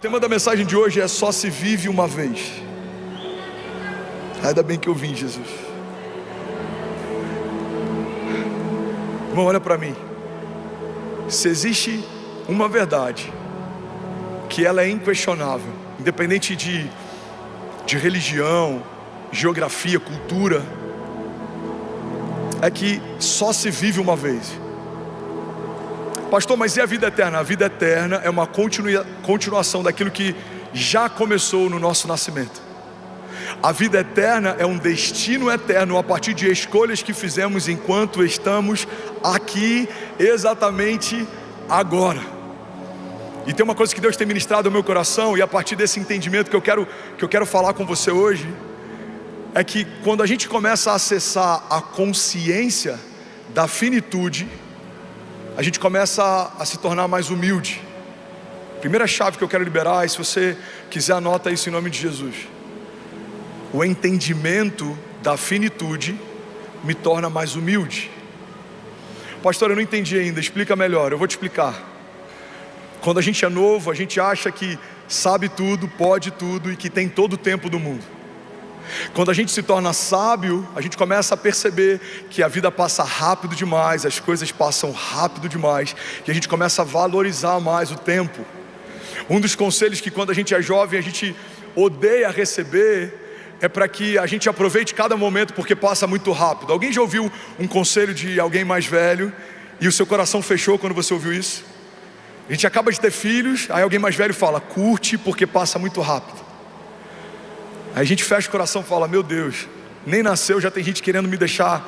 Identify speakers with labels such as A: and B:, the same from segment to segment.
A: O tema da mensagem de hoje é: só se vive uma vez. Ainda bem que eu vim, Jesus. Irmão, olha para mim. Se existe uma verdade que ela é inquestionável, independente de religião, geografia, cultura, é que só se vive uma vez. Pastor, mas e a vida eterna? A vida eterna é uma continuação daquilo que já começou no nosso nascimento. A vida eterna é um destino eterno a partir de escolhas que fizemos enquanto estamos aqui, exatamente agora. E tem uma coisa que Deus tem ministrado ao meu coração, e a partir desse entendimento que eu quero falar com você hoje, é que quando a gente começa a acessar a consciência da finitude, a gente começa a se tornar mais humilde. Primeira chave que eu quero liberar, e se você quiser anota isso em nome de Jesus. O entendimento da finitude me torna mais humilde. Pastor, eu não entendi ainda, explica melhor. Eu vou te explicar. Quando a gente é novo, a gente acha que sabe tudo, pode tudo e que tem todo o tempo do mundo. Quando a gente se torna sábio, a gente começa a perceber que a vida passa rápido demais, as coisas passam rápido demais, e a gente começa a valorizar mais o tempo. Um dos conselhos que quando a gente é jovem a gente odeia receber é para que a gente aproveite cada momento, porque passa muito rápido. Alguém já ouviu um conselho de alguém mais velho e o seu coração fechou quando você ouviu isso? A gente acaba de ter filhos, aí alguém mais velho fala: curte porque passa muito rápido. Aí a gente fecha o coração e fala: meu Deus, nem nasceu, já tem gente querendo me deixar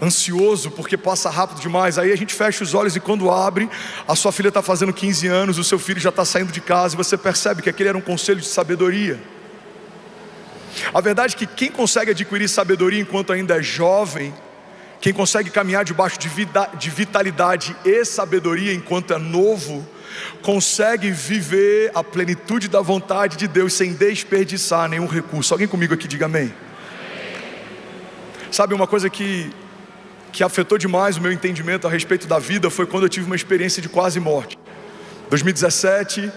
A: ansioso porque passa rápido demais. Aí a gente fecha os olhos e quando abre, a sua filha está fazendo 15 anos, o seu filho já está saindo de casa, e você percebe que aquele era um conselho de sabedoria. A verdade é que quem consegue adquirir sabedoria enquanto ainda é jovem, quem consegue caminhar debaixo de vitalidade e sabedoria enquanto é novo, consegue viver a plenitude da vontade de Deus sem desperdiçar nenhum recurso. Alguém comigo aqui diga amém. Sabe, uma coisa que afetou demais o meu entendimento a respeito da vida foi quando eu tive uma experiência de quase morte. 2017,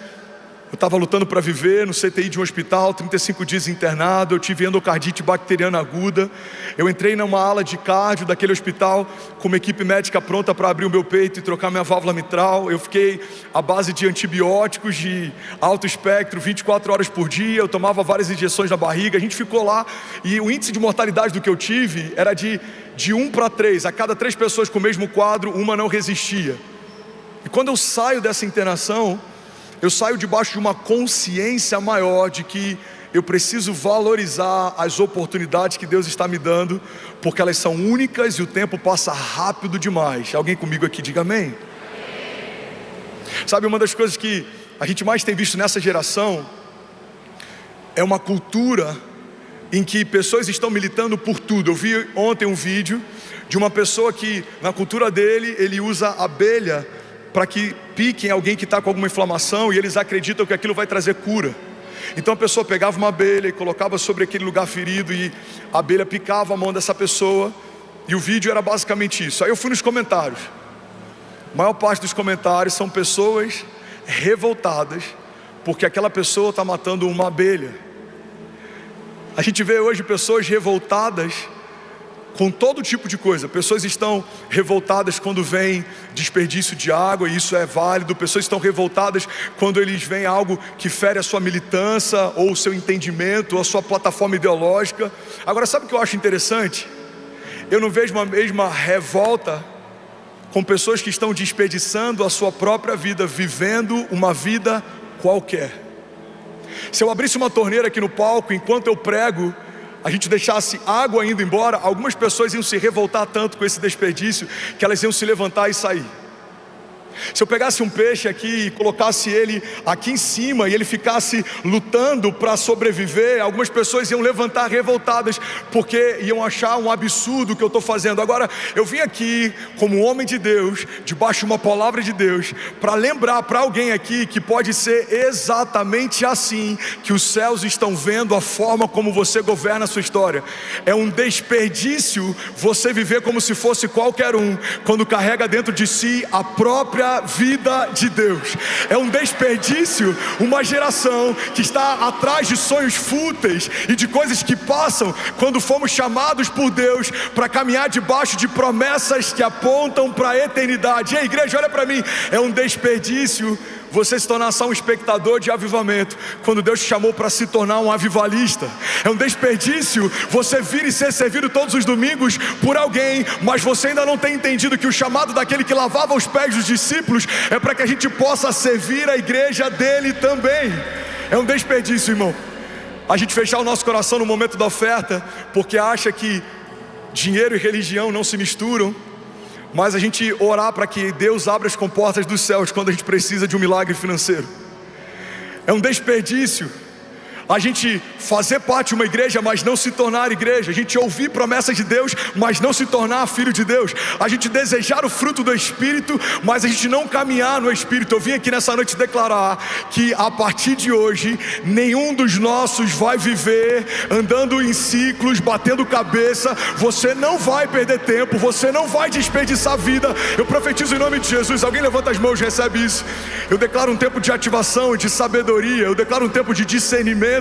A: eu estava lutando para viver no CTI de um hospital, 35 dias internado, eu tive endocardite bacteriana aguda. Eu entrei numa ala de cardio daquele hospital com uma equipe médica pronta para abrir o meu peito e trocar minha válvula mitral. Eu fiquei à base de antibióticos de alto espectro 24 horas por dia, eu tomava várias injeções na barriga. A gente ficou lá e o índice de mortalidade do que eu tive era de 1 para 3, a cada 3 pessoas com o mesmo quadro, uma não resistia. E quando eu saio dessa internação, eu saio debaixo de uma consciência maior de que eu preciso valorizar as oportunidades que Deus está me dando, porque elas são únicas e o tempo passa rápido demais. Alguém comigo aqui diga amém. Sabe, uma das coisas que a gente mais tem visto nessa geração é uma cultura em que pessoas estão militando por tudo. Eu vi ontem um vídeo de uma pessoa que na cultura dele, ele usa abelha para que piquem alguém que está com alguma inflamação, e eles acreditam que aquilo vai trazer cura. Então a pessoa pegava uma abelha e colocava sobre aquele lugar ferido, e a abelha picava a mão dessa pessoa, e o vídeo era basicamente isso. Aí eu fui nos comentários. A maior parte dos comentários são pessoas revoltadas porque aquela pessoa está matando uma abelha. A gente vê hoje pessoas revoltadas com todo tipo de coisa. Pessoas estão revoltadas quando vem desperdício de água, e isso é válido. Pessoas estão revoltadas quando eles veem algo que fere a sua militância, ou o seu entendimento, ou a sua plataforma ideológica. Agora, sabe o que eu acho interessante? Eu não vejo uma mesma revolta com pessoas que estão desperdiçando a sua própria vida, vivendo uma vida qualquer. Se eu abrisse uma torneira aqui no palco, enquanto eu prego, a gente deixasse água indo embora, algumas pessoas iam se revoltar tanto com esse desperdício que elas iam se levantar e sair. Se eu pegasse um peixe aqui e colocasse ele aqui em cima e ele ficasse lutando para sobreviver, algumas pessoas iam levantar revoltadas porque iam achar um absurdo o que eu estou fazendo. Agora, eu vim aqui como homem de Deus, debaixo de uma palavra de Deus, para lembrar para alguém aqui que pode ser exatamente assim que os céus estão vendo a forma como você governa a sua história. É um desperdício você viver como se fosse qualquer um, quando carrega dentro de si a própria própria vida de Deus. É um desperdício uma geração que está atrás de sonhos fúteis e de coisas que passam, quando fomos chamados por Deus para caminhar debaixo de promessas que apontam para a eternidade. Ei, igreja, olha para mim, é um desperdício você se tornar só um espectador de avivamento, quando Deus te chamou para se tornar um avivalista. É um desperdício você vir e ser servido todos os domingos por alguém, mas você ainda não tem entendido que o chamado daquele que lavava os pés dos discípulos é para que a gente possa servir a igreja dele também. É um desperdício, irmão, a gente fechar o nosso coração no momento da oferta, porque acha que dinheiro e religião não se misturam, mas a gente orar para que Deus abra as comportas dos céus quando a gente precisa de um milagre financeiro. É um desperdício a gente fazer parte de uma igreja, mas não se tornar igreja. A gente ouvir promessas de Deus, mas não se tornar filho de Deus. A gente desejar o fruto do Espírito, mas a gente não caminhar no Espírito. Eu vim aqui nessa noite declarar que a partir de hoje, nenhum dos nossos vai viver andando em ciclos, batendo cabeça. Você não vai perder tempo, você não vai desperdiçar vida. Eu profetizo em nome de Jesus. Alguém levanta as mãos e recebe isso. Eu declaro um tempo de ativação e de sabedoria. Eu declaro um tempo de discernimento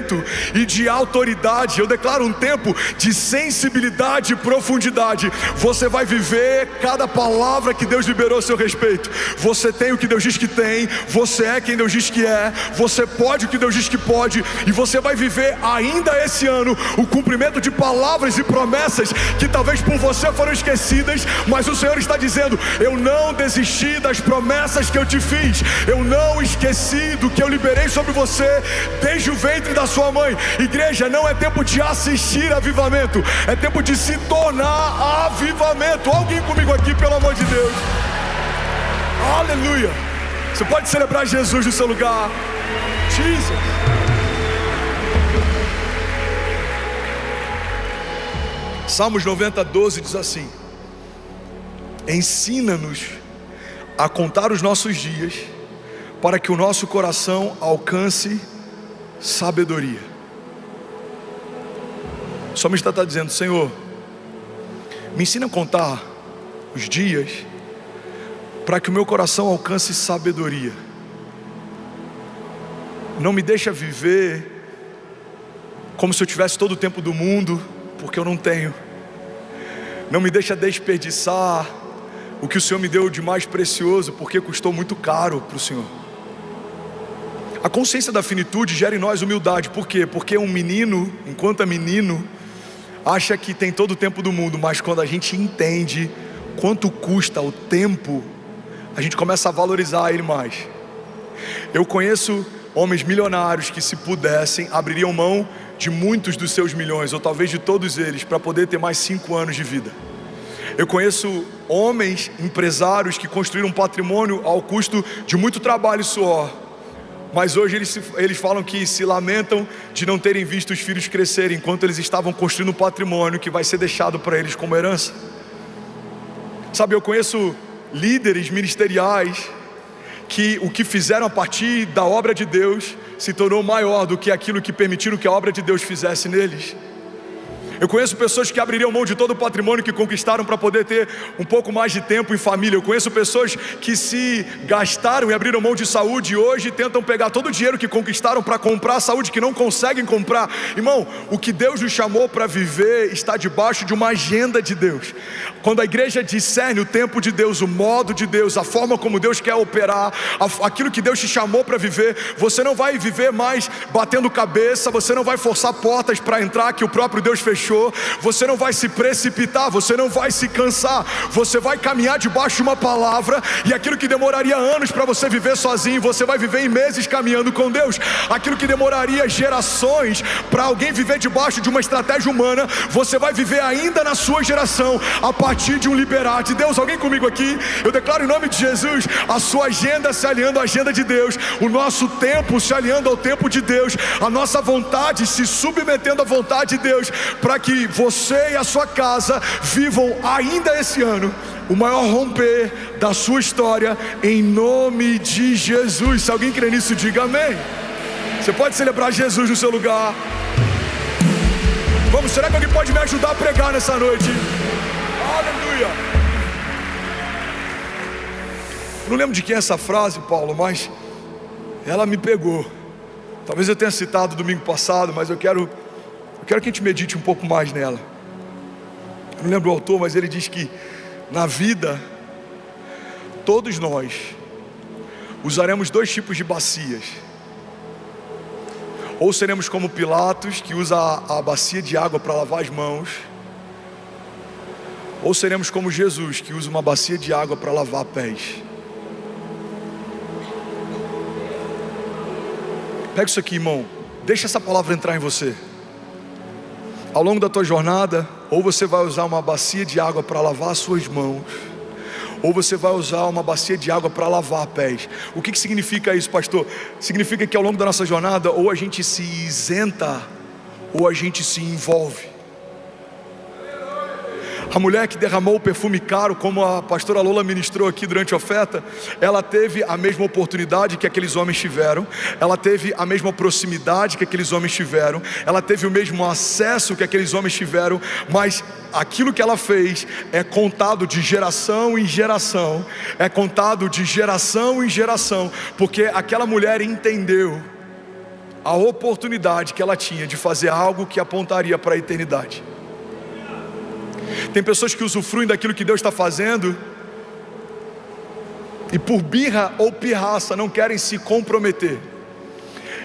A: e de autoridade. Eu declaro um tempo de sensibilidade e profundidade. Você vai viver cada palavra que Deus liberou a seu respeito. Você tem o que Deus diz que tem, você é quem Deus diz que é, você pode o que Deus diz que pode, e você vai viver ainda esse ano o cumprimento de palavras e promessas que talvez por você foram esquecidas, mas o Senhor está dizendo: eu não desisti das promessas que eu te fiz, eu não esqueci do que eu liberei sobre você desde o ventre da sua mãe. Igreja, não é tempo de assistir avivamento, é tempo de se tornar avivamento. Alguém comigo aqui, pelo amor de Deus. Aleluia. Você pode celebrar Jesus no seu lugar. Jesus. Salmos 90:12 diz assim: ensina-nos a contar os nossos dias, para que o nosso coração alcance sabedoria. O salmista está dizendo: Senhor, me ensina a contar os dias, para que o meu coração alcance sabedoria. Não me deixa viver como se eu tivesse todo o tempo do mundo, porque eu não tenho. Não me deixa desperdiçar o que o Senhor me deu de mais precioso, porque custou muito caro para o Senhor. A consciência da finitude gera em nós humildade. Por quê? Porque um menino, enquanto é menino, acha que tem todo o tempo do mundo, mas quando a gente entende quanto custa o tempo, a gente começa a valorizar ele mais. Eu conheço homens milionários que, se pudessem, abririam mão de muitos dos seus milhões, ou talvez de todos eles, para poder ter mais 5 anos de vida. Eu conheço homens empresários que construíram um patrimônio ao custo de muito trabalho e suor, mas hoje eles falam que se lamentam de não terem visto os filhos crescerem, enquanto eles estavam construindo um patrimônio que vai ser deixado para eles como herança. Sabe, eu conheço líderes ministeriais que o que fizeram a partir da obra de Deus se tornou maior do que aquilo que permitiram que a obra de Deus fizesse neles. Eu conheço pessoas que abririam mão de todo o patrimônio que conquistaram para poder ter um pouco mais de tempo em família. Eu conheço pessoas que se gastaram e abriram mão de saúde e hoje tentam pegar todo o dinheiro que conquistaram para comprar a saúde que não conseguem comprar. Irmão, o que Deus nos chamou para viver está debaixo de uma agenda de Deus. Quando a igreja discerne o tempo de Deus, o modo de Deus, a forma como Deus quer operar, aquilo que Deus te chamou para viver, você não vai viver mais batendo cabeça, você não vai forçar portas para entrar que o próprio Deus fechou. Você não vai se precipitar, você não vai se cansar, você vai caminhar debaixo de uma palavra, e aquilo que demoraria anos para você viver sozinho, você vai viver em meses caminhando com Deus. Aquilo que demoraria gerações para alguém viver debaixo de uma estratégia humana, você vai viver ainda na sua geração, a partir de um liberar de Deus. Alguém comigo aqui? Eu declaro em nome de Jesus, a sua agenda se alinhando à agenda de Deus, o nosso tempo se alinhando ao tempo de Deus, a nossa vontade se submetendo à vontade de Deus, para que você e a sua casa vivam ainda esse ano o maior romper da sua história, em nome de Jesus. Se alguém crê nisso, diga amém. Você pode celebrar Jesus no seu lugar. Vamos, será que alguém pode me ajudar a pregar nessa noite? Aleluia. Não lembro de quem é essa frase, Paulo, mas ela me pegou. Talvez eu tenha citado domingo passado, mas eu quero que a gente medite um pouco mais nela. Eu não lembro o autor, mas ele diz que na vida, todos nós usaremos dois tipos de bacias. Ou seremos como Pilatos, que usa a bacia de água para lavar as mãos, ou seremos como Jesus, que usa uma bacia de água para lavar pés. Pega isso aqui, irmão. Deixa essa palavra entrar em você. Ao longo da tua jornada, ou você vai usar uma bacia de água para lavar as suas mãos, ou você vai usar uma bacia de água para lavar pés. O que significa isso, pastor? Significa que ao longo da nossa jornada, ou a gente se isenta, ou a gente se envolve. A mulher que derramou o perfume caro, como a pastora Lola ministrou aqui durante a oferta, ela teve a mesma oportunidade que aqueles homens tiveram, ela teve a mesma proximidade que aqueles homens tiveram, ela teve o mesmo acesso que aqueles homens tiveram, mas aquilo que ela fez é contado de geração em geração, é contado de geração em geração, porque aquela mulher entendeu a oportunidade que ela tinha de fazer algo que apontaria para a eternidade. Tem pessoas que usufruem daquilo que Deus está fazendo e por birra ou pirraça não querem se comprometer.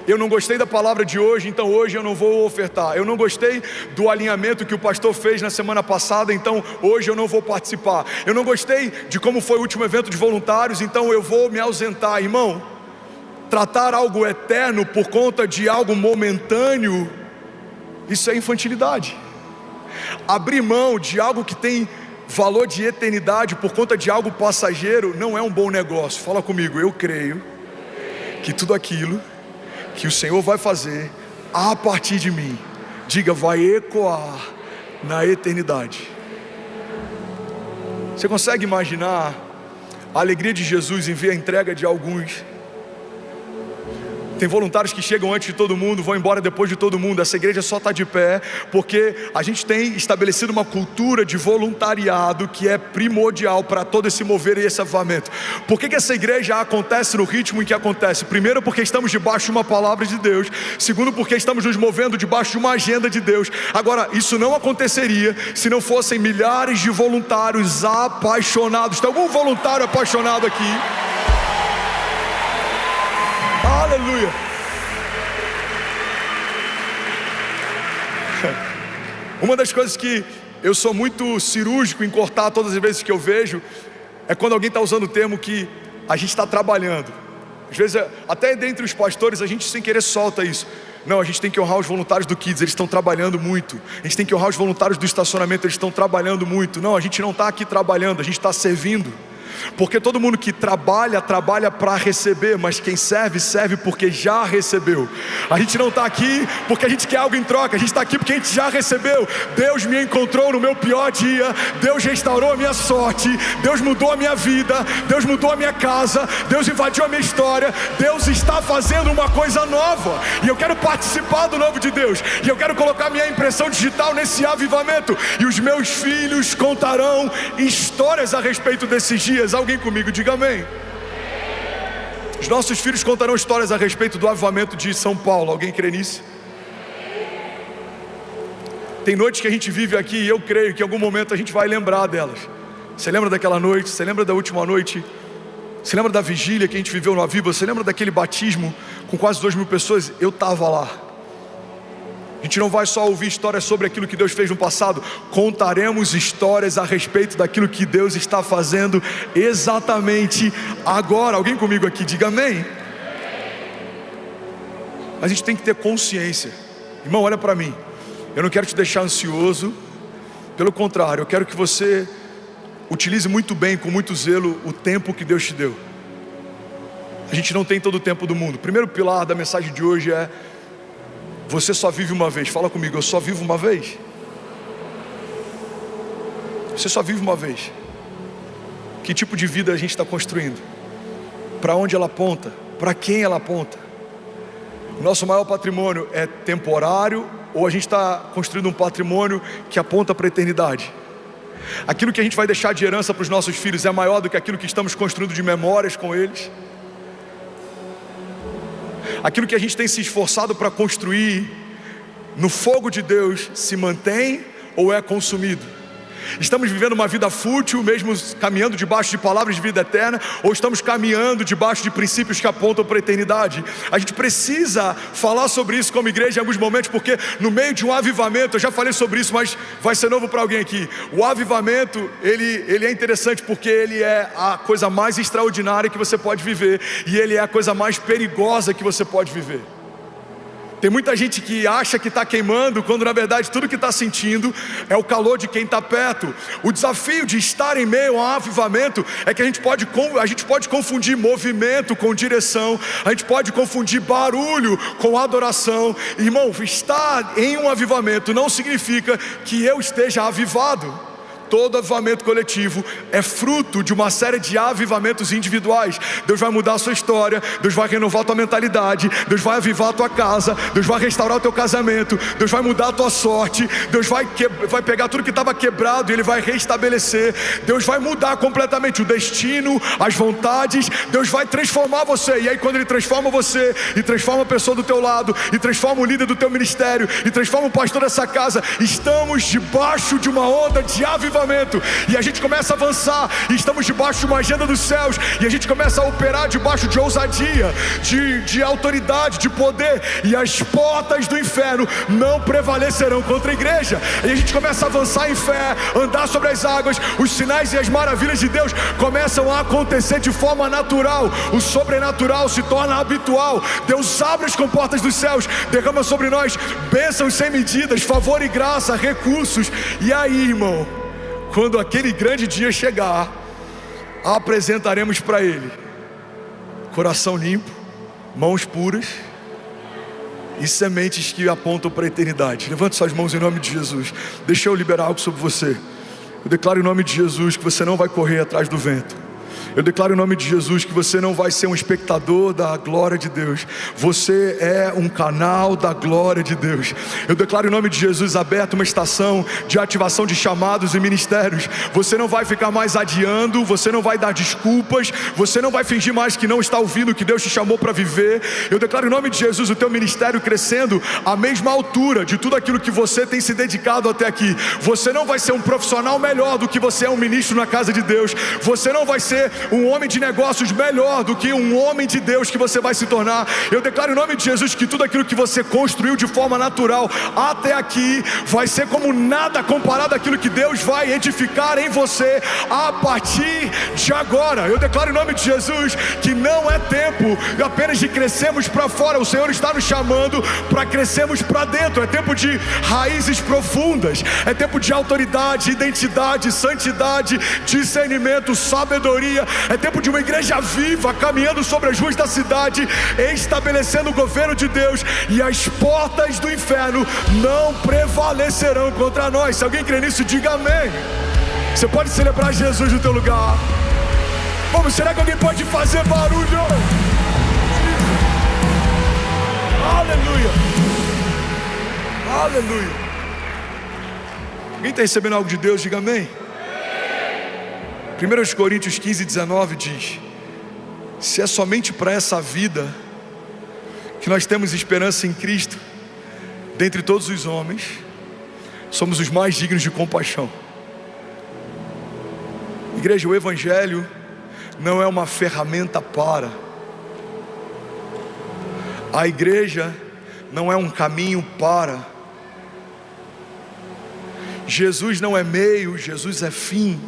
A: Eu não gostei da palavra de hoje, então hoje eu não vou ofertar. Eu não gostei do alinhamento que o pastor fez na semana passada, então hoje eu não vou participar. Eu não gostei de como foi o último evento de voluntários, então eu vou me ausentar. Irmão, tratar algo eterno por conta de algo momentâneo, isso é infantilidade. Abrir mão de algo que tem valor de eternidade por conta de algo passageiro não é um bom negócio. Fala comigo, eu creio que tudo aquilo que o Senhor vai fazer a partir de mim, diga, vai ecoar na eternidade. Você consegue imaginar a alegria de Jesus em ver a entrega de alguns? Tem voluntários que chegam antes de todo mundo, vão embora depois de todo mundo. Essa igreja só está de pé porque a gente tem estabelecido uma cultura de voluntariado que é primordial para todo esse mover e esse avivamento. Por que essa igreja acontece no ritmo em que acontece? Primeiro, porque estamos debaixo de uma palavra de Deus. Segundo, porque estamos nos movendo debaixo de uma agenda de Deus. Agora, isso não aconteceria se não fossem milhares de voluntários apaixonados. Tem algum voluntário apaixonado aqui? Aleluia. Uma das coisas que eu sou muito cirúrgico em cortar todas as vezes que eu vejo é quando alguém está usando o termo que a gente está trabalhando. Às vezes, até dentre os pastores, a gente sem querer solta isso. Não, a gente tem que honrar os voluntários do Kids, eles estão trabalhando muito. A gente tem que honrar os voluntários do estacionamento, eles estão trabalhando muito. Não, a gente não está aqui trabalhando, a gente está servindo. Porque todo mundo que trabalha para receber, mas quem serve, serve porque já recebeu. A gente não está aqui porque a gente quer algo em troca, a gente está aqui porque a gente já recebeu. Deus me encontrou no meu pior dia, Deus restaurou a minha sorte, Deus mudou a minha vida, Deus mudou a minha casa, Deus invadiu a minha história, Deus está fazendo uma coisa nova, e eu quero participar do novo de Deus, e eu quero colocar minha impressão digital nesse avivamento, e os meus filhos contarão histórias a respeito desses dias. Alguém comigo, diga amém. Os nossos filhos contarão histórias a respeito do avivamento de São Paulo. Alguém crê nisso? Tem noites que a gente vive aqui e eu creio que em algum momento a gente vai lembrar delas. Você lembra daquela noite? Você lembra da última noite? Você lembra da vigília que a gente viveu no Aviva? Você lembra daquele batismo com quase 2.000 pessoas? Eu estava lá. A gente não vai só ouvir histórias sobre aquilo que Deus fez no passado, contaremos histórias a respeito daquilo que Deus está fazendo exatamente agora. Alguém comigo aqui, diga amém. A gente tem que ter consciência. Irmão, olha para mim. Eu não quero te deixar ansioso. Pelo contrário, eu quero que você utilize muito bem, com muito zelo, o tempo que Deus te deu. A gente não tem todo o tempo do mundo. O primeiro pilar da mensagem de hoje é: você só vive uma vez. Fala comigo, eu só vivo uma vez. Você só vive uma vez. Que tipo de vida a gente está construindo? Para onde ela aponta? Para quem ela aponta? O nosso maior patrimônio é temporário, ou a gente está construindo um patrimônio que aponta para a eternidade? Aquilo que a gente vai deixar de herança para os nossos filhos é maior do que aquilo que estamos construindo de memórias com eles. Aquilo que a gente tem se esforçado para construir no fogo de Deus se mantém ou é consumido? Estamos vivendo uma vida fútil, mesmo caminhando debaixo de palavras de vida eterna, ou estamos caminhando debaixo de princípios que apontam para a eternidade? A gente precisa falar sobre isso como igreja em alguns momentos, porque no meio de um avivamento, eu já falei sobre isso, mas vai ser novo para alguém aqui. O avivamento, ele é interessante porque ele é a coisa mais extraordinária que você pode viver, e ele é a coisa mais perigosa que você pode viver. Tem muita gente que acha que está queimando, quando na verdade tudo que está sentindo é o calor de quem está perto. O desafio de estar em meio a um avivamento é que a gente pode confundir movimento com direção, a gente pode confundir barulho com adoração. Irmão, estar em um avivamento não significa que eu esteja avivado. Todo avivamento coletivo é fruto de uma série de avivamentos individuais. Deus vai mudar a sua história, Deus vai renovar a tua mentalidade, Deus vai avivar a tua casa, Deus vai restaurar o teu casamento, Deus vai mudar a tua sorte, Deus vai pegar tudo que estava quebrado e Ele vai restabelecer. Deus vai mudar completamente o destino, as vontades. Deus vai transformar você, e aí quando Ele transforma você, e transforma a pessoa do teu lado, e transforma o líder do teu ministério, e transforma o pastor dessa casa, estamos debaixo de uma onda de avivamento. E a gente começa a avançar, e estamos debaixo de uma agenda dos céus, e a gente começa a operar debaixo de ousadia, de autoridade, de poder, e as portas do inferno não prevalecerão contra a igreja. E a gente começa a avançar em fé, andar sobre as águas, os sinais e as maravilhas de Deus começam a acontecer de forma natural, o sobrenatural se torna habitual. Deus abre as comportas dos céus, derrama sobre nós bênçãos sem medidas, favor e graça, recursos. E aí, irmão, quando aquele grande dia chegar, apresentaremos para Ele coração limpo, mãos puras e sementes que apontam para a eternidade. Levante suas mãos em nome de Jesus. Deixa eu liberar algo sobre você. Eu declaro em nome de Jesus que você não vai correr atrás do vento. Eu declaro em nome de Jesus que você não vai ser um espectador da glória de Deus. Você é um canal da glória de Deus. Eu declaro em nome de Jesus aberto uma estação de ativação de chamados e ministérios. Você não vai ficar mais adiando, você não vai dar desculpas, você não vai fingir mais que não está ouvindo o que Deus te chamou para viver. Eu declaro em nome de Jesus o teu ministério crescendo à mesma altura de tudo aquilo que você tem se dedicado até aqui. Você não vai ser um profissional melhor do que você é um ministro na casa de Deus. Você não vai ser um homem de negócios melhor do que um homem de Deus que você vai se tornar. Eu declaro em nome de Jesus que tudo aquilo que você construiu de forma natural até aqui vai ser como nada comparado àquilo que Deus vai edificar em você a partir de agora. Eu declaro em nome de Jesus que não é tempo apenas de crescermos para fora. O Senhor está nos chamando para crescermos para dentro. É tempo de raízes profundas, é tempo de autoridade, identidade, santidade, discernimento, sabedoria. É tempo de uma igreja viva, caminhando sobre as ruas da cidade, estabelecendo o governo de Deus, e as portas do inferno não prevalecerão contra nós. Se alguém crê nisso, diga amém. Você pode celebrar Jesus no teu lugar. Vamos, será que alguém pode fazer barulho? Aleluia. Aleluia. Quem está recebendo algo de Deus, diga amém. 1 Coríntios 15, 19 diz: se é somente para essa vida que nós temos esperança em Cristo, dentre todos os homens, somos os mais dignos de compaixão. Igreja, o Evangelho não é uma ferramenta para. A igreja não é um caminho para. Jesus não é meio, Jesus é fim.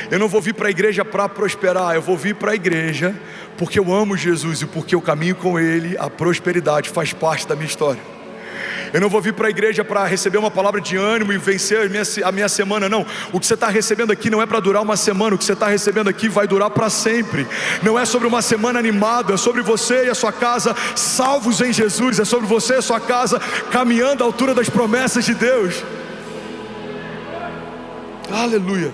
A: Eu não vou vir para a igreja para prosperar, eu vou vir para a igreja porque eu amo Jesus e porque eu caminho com Ele. A prosperidade faz parte da minha história. Eu não vou vir para a igreja para receber uma palavra de ânimo e vencer a minha semana, não. O que você está recebendo aqui não é para durar uma semana, o que você está recebendo aqui vai durar para sempre. Não é sobre uma semana animada, é sobre você e a sua casa salvos em Jesus, é sobre você e a sua casa caminhando à altura das promessas de Deus. Aleluia.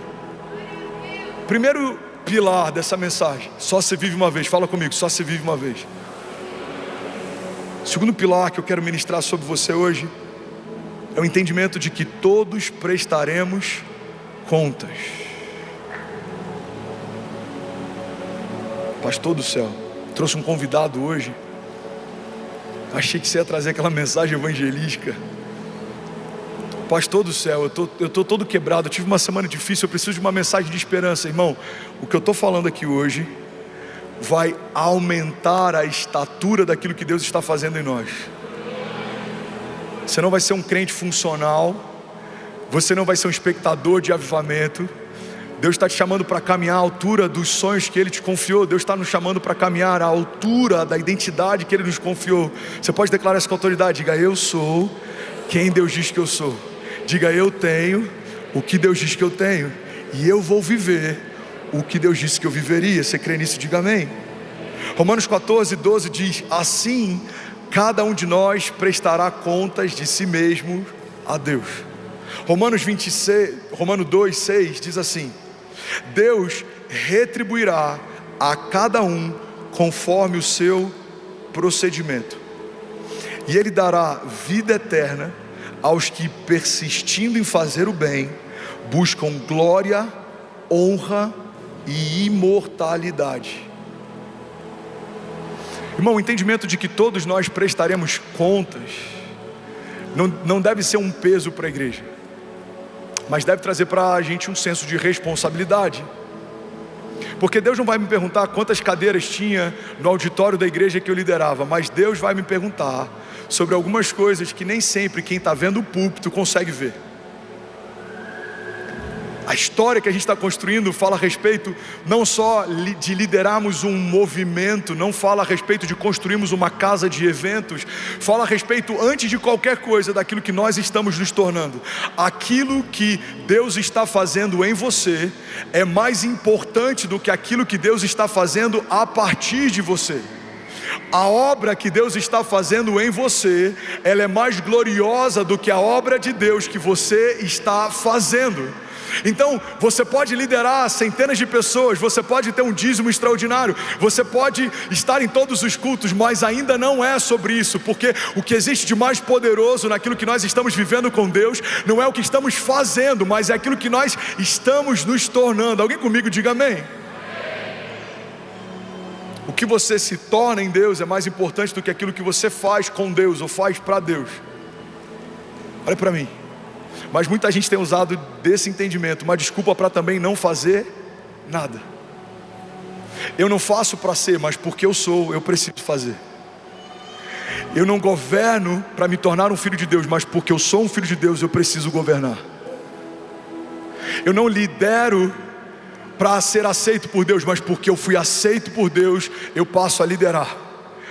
A: Primeiro pilar dessa mensagem: só se vive uma vez. Fala comigo, só se vive uma vez. Segundo pilar que eu quero ministrar sobre você hoje é o entendimento de que todos prestaremos contas. Pastor do céu, trouxe um convidado hoje. Achei que você ia trazer aquela mensagem evangelística. Pastor do céu, eu estou todo quebrado, eu tive uma semana difícil, eu preciso de uma mensagem de esperança. Irmão, o que eu estou falando aqui hoje vai aumentar a estatura daquilo que Deus está fazendo em nós. Você não vai ser um crente funcional, você não vai ser um espectador de avivamento. Deus está te chamando para caminhar à altura dos sonhos que Ele te confiou. Deus está nos chamando para caminhar à altura da identidade que Ele nos confiou. Você pode declarar essa com autoridade: diga, eu sou quem Deus diz que eu sou. Diga, eu tenho o que Deus diz que eu tenho, e eu vou viver o que Deus disse que eu viveria. Você crê nisso? Diga amém. Romanos 14:12 diz: assim cada um de nós prestará contas de si mesmo a Deus. Romanos 2:6 diz assim: Deus retribuirá a cada um conforme o seu procedimento, e Ele dará vida eterna aos que, persistindo em fazer o bem, buscam glória, honra e imortalidade. Irmão, o entendimento de que todos nós prestaremos contas não deve ser um peso para a igreja, mas deve trazer para a gente um senso de responsabilidade. Porque Deus não vai me perguntar quantas cadeiras tinha no auditório da igreja que eu liderava, mas Deus vai me perguntar sobre algumas coisas que nem sempre quem está vendo o púlpito consegue ver. A história que a gente está construindo fala a respeito não só de liderarmos um movimento, não fala a respeito de construirmos uma casa de eventos, fala a respeito, antes de qualquer coisa, daquilo que nós estamos nos tornando. Aquilo que Deus está fazendo em você é mais importante do que aquilo que Deus está fazendo a partir de você. A obra que Deus está fazendo em você, ela é mais gloriosa do que a obra de Deus que você está fazendo. Então, você pode liderar centenas de pessoas, você pode ter um dízimo extraordinário, você pode estar em todos os cultos, mas ainda não é sobre isso, porque o que existe de mais poderoso naquilo que nós estamos vivendo com Deus, não é o que estamos fazendo, mas é aquilo que nós estamos nos tornando. Alguém comigo diga amém? O que você se torna em Deus é mais importante do que aquilo que você faz com Deus ou faz para Deus. Olha para mim. Mas muita gente tem usado desse entendimento uma desculpa para também não fazer nada. Eu não faço para ser, mas porque eu sou, eu preciso fazer. Eu não governo para me tornar um filho de Deus, mas porque eu sou um filho de Deus, eu preciso governar. Eu não lidero para ser aceito por Deus, mas porque eu fui aceito por Deus, eu passo a liderar.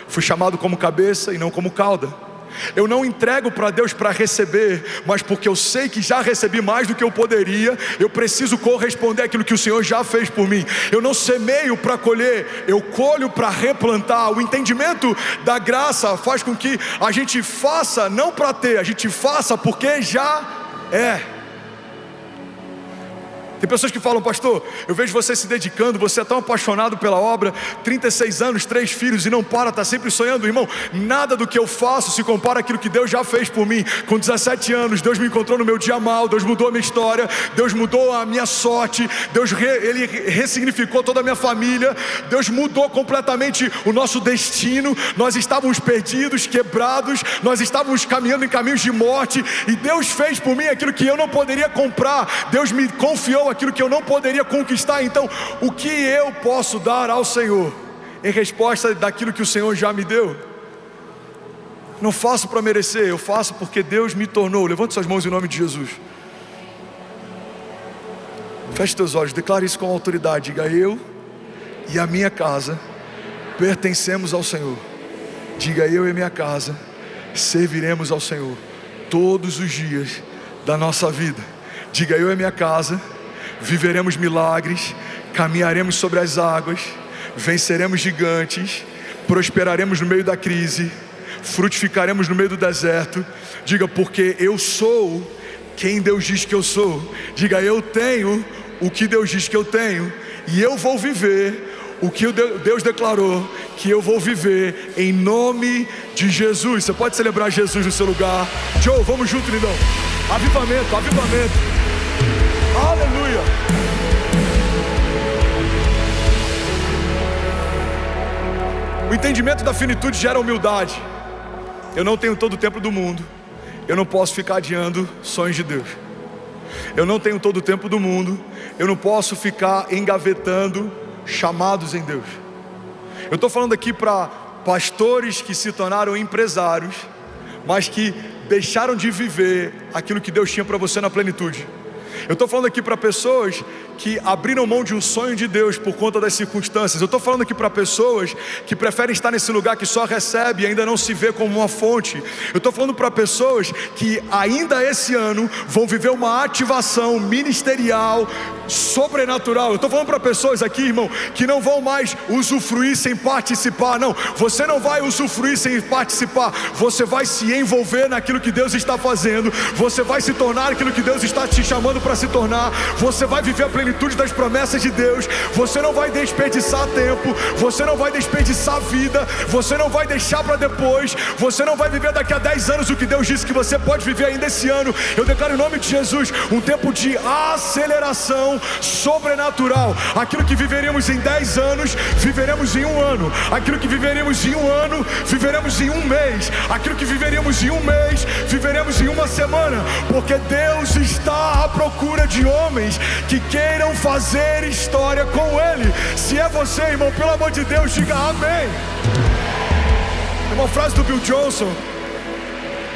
A: Fui chamado como cabeça e não como cauda. Eu não entrego para Deus para receber, mas porque eu sei que já recebi mais do que eu poderia, eu preciso corresponder àquilo que o Senhor já fez por mim. Eu não semeio para colher, eu colho para replantar. O entendimento da graça faz com que a gente faça não para ter, a gente faça porque já é. Tem pessoas que falam: pastor, eu vejo você se dedicando, você é tão apaixonado pela obra, 36 anos, 3 filhos e não para, está sempre sonhando. Irmão, nada do que eu faço se compara àquilo que Deus já fez por mim. Com 17 anos, Deus me encontrou no meu dia mal, Deus mudou a minha história, Deus mudou a minha sorte, Ele ressignificou toda a minha família, Deus mudou completamente o nosso destino. Nós estávamos perdidos, quebrados, nós estávamos caminhando em caminhos de morte, e Deus fez por mim aquilo que eu não poderia comprar. Deus me confiou aquilo que eu não poderia conquistar. Então, o que eu posso dar ao Senhor em resposta daquilo que o Senhor já me deu? Não faço para merecer, eu faço porque Deus me tornou. Levante suas mãos em nome de Jesus. Feche teus olhos, declare isso com autoridade. Diga: eu e a minha casa pertencemos ao Senhor. Diga: eu e a minha casa serviremos ao Senhor todos os dias da nossa vida. Diga: eu e a minha casa viveremos milagres, caminharemos sobre as águas, venceremos gigantes, prosperaremos no meio da crise, frutificaremos no meio do deserto. Diga: porque eu sou quem Deus diz que eu sou. Diga: eu tenho o que Deus diz que eu tenho, e eu vou viver o que Deus declarou que eu vou viver, em nome de Jesus. Você pode celebrar Jesus no seu lugar. Joe, vamos junto, lindão. Avivamento, avivamento. Aleluia. O entendimento da finitude gera humildade. Eu não tenho todo o tempo do mundo. Eu não posso ficar adiando sonhos de Deus. Eu não tenho todo o tempo do mundo. Eu não posso ficar engavetando chamados em Deus. Eu estou falando aqui para pastores que se tornaram empresários, mas que deixaram de viver aquilo que Deus tinha para você na plenitude. Eu estou falando aqui para pessoas que abriram mão de um sonho de Deus por conta das circunstâncias. Eu estou falando aqui para pessoas que preferem estar nesse lugar que só recebe e ainda não se vê como uma fonte. Eu estou falando para pessoas que ainda esse ano vão viver uma ativação ministerial sobrenatural. Eu estou falando para pessoas aqui, irmão, que não vão mais usufruir sem participar. Não, você não vai usufruir sem participar. Você vai se envolver naquilo que Deus está fazendo. Você vai se tornar aquilo que Deus está te chamando para se tornar. Você vai viver a plenitude das promessas de Deus. Você não vai desperdiçar tempo. Você não vai desperdiçar vida. Você não vai deixar para depois. Você não vai viver daqui a 10 anos o que Deus disse que você pode viver ainda esse ano. Eu declaro em nome de Jesus um tempo de aceleração sobrenatural. Aquilo que viveríamos em 10 anos, viveremos em um ano. Aquilo que viveríamos em um ano, viveremos em um mês. Aquilo que viveríamos em um mês, viveremos em uma semana. Porque Deus está à procura de homens que queiram fazer história com Ele. Se é você, irmão, pelo amor de Deus, diga amém. É uma frase do Bill Johnson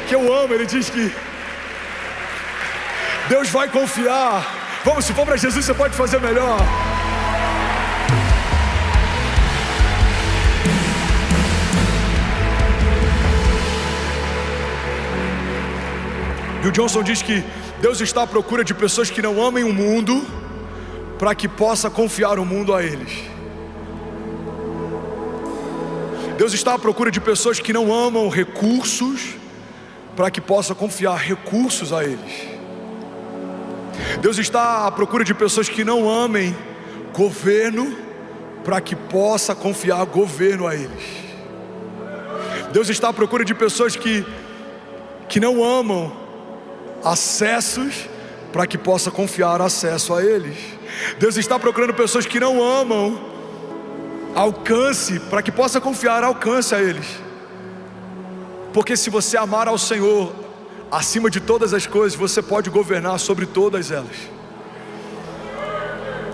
A: que eu amo. Ele diz que Deus vai confiar. Vamos, se for para Jesus, você pode fazer melhor. Bill Johnson diz que Deus está à procura de pessoas que não amem o mundo, para que possa confiar o mundo a eles. Deus está à procura de pessoas que não amam recursos, para que possa confiar recursos a eles. Deus está à procura de pessoas que não amem governo, para que possa confiar governo a eles. Deus está à procura de pessoas que não amam acessos, para que possa confiar acesso a eles. Deus está procurando pessoas que não amam alcance, para que possa confiar alcance a eles. Porque se você amar ao Senhor acima de todas as coisas, você pode governar sobre todas elas.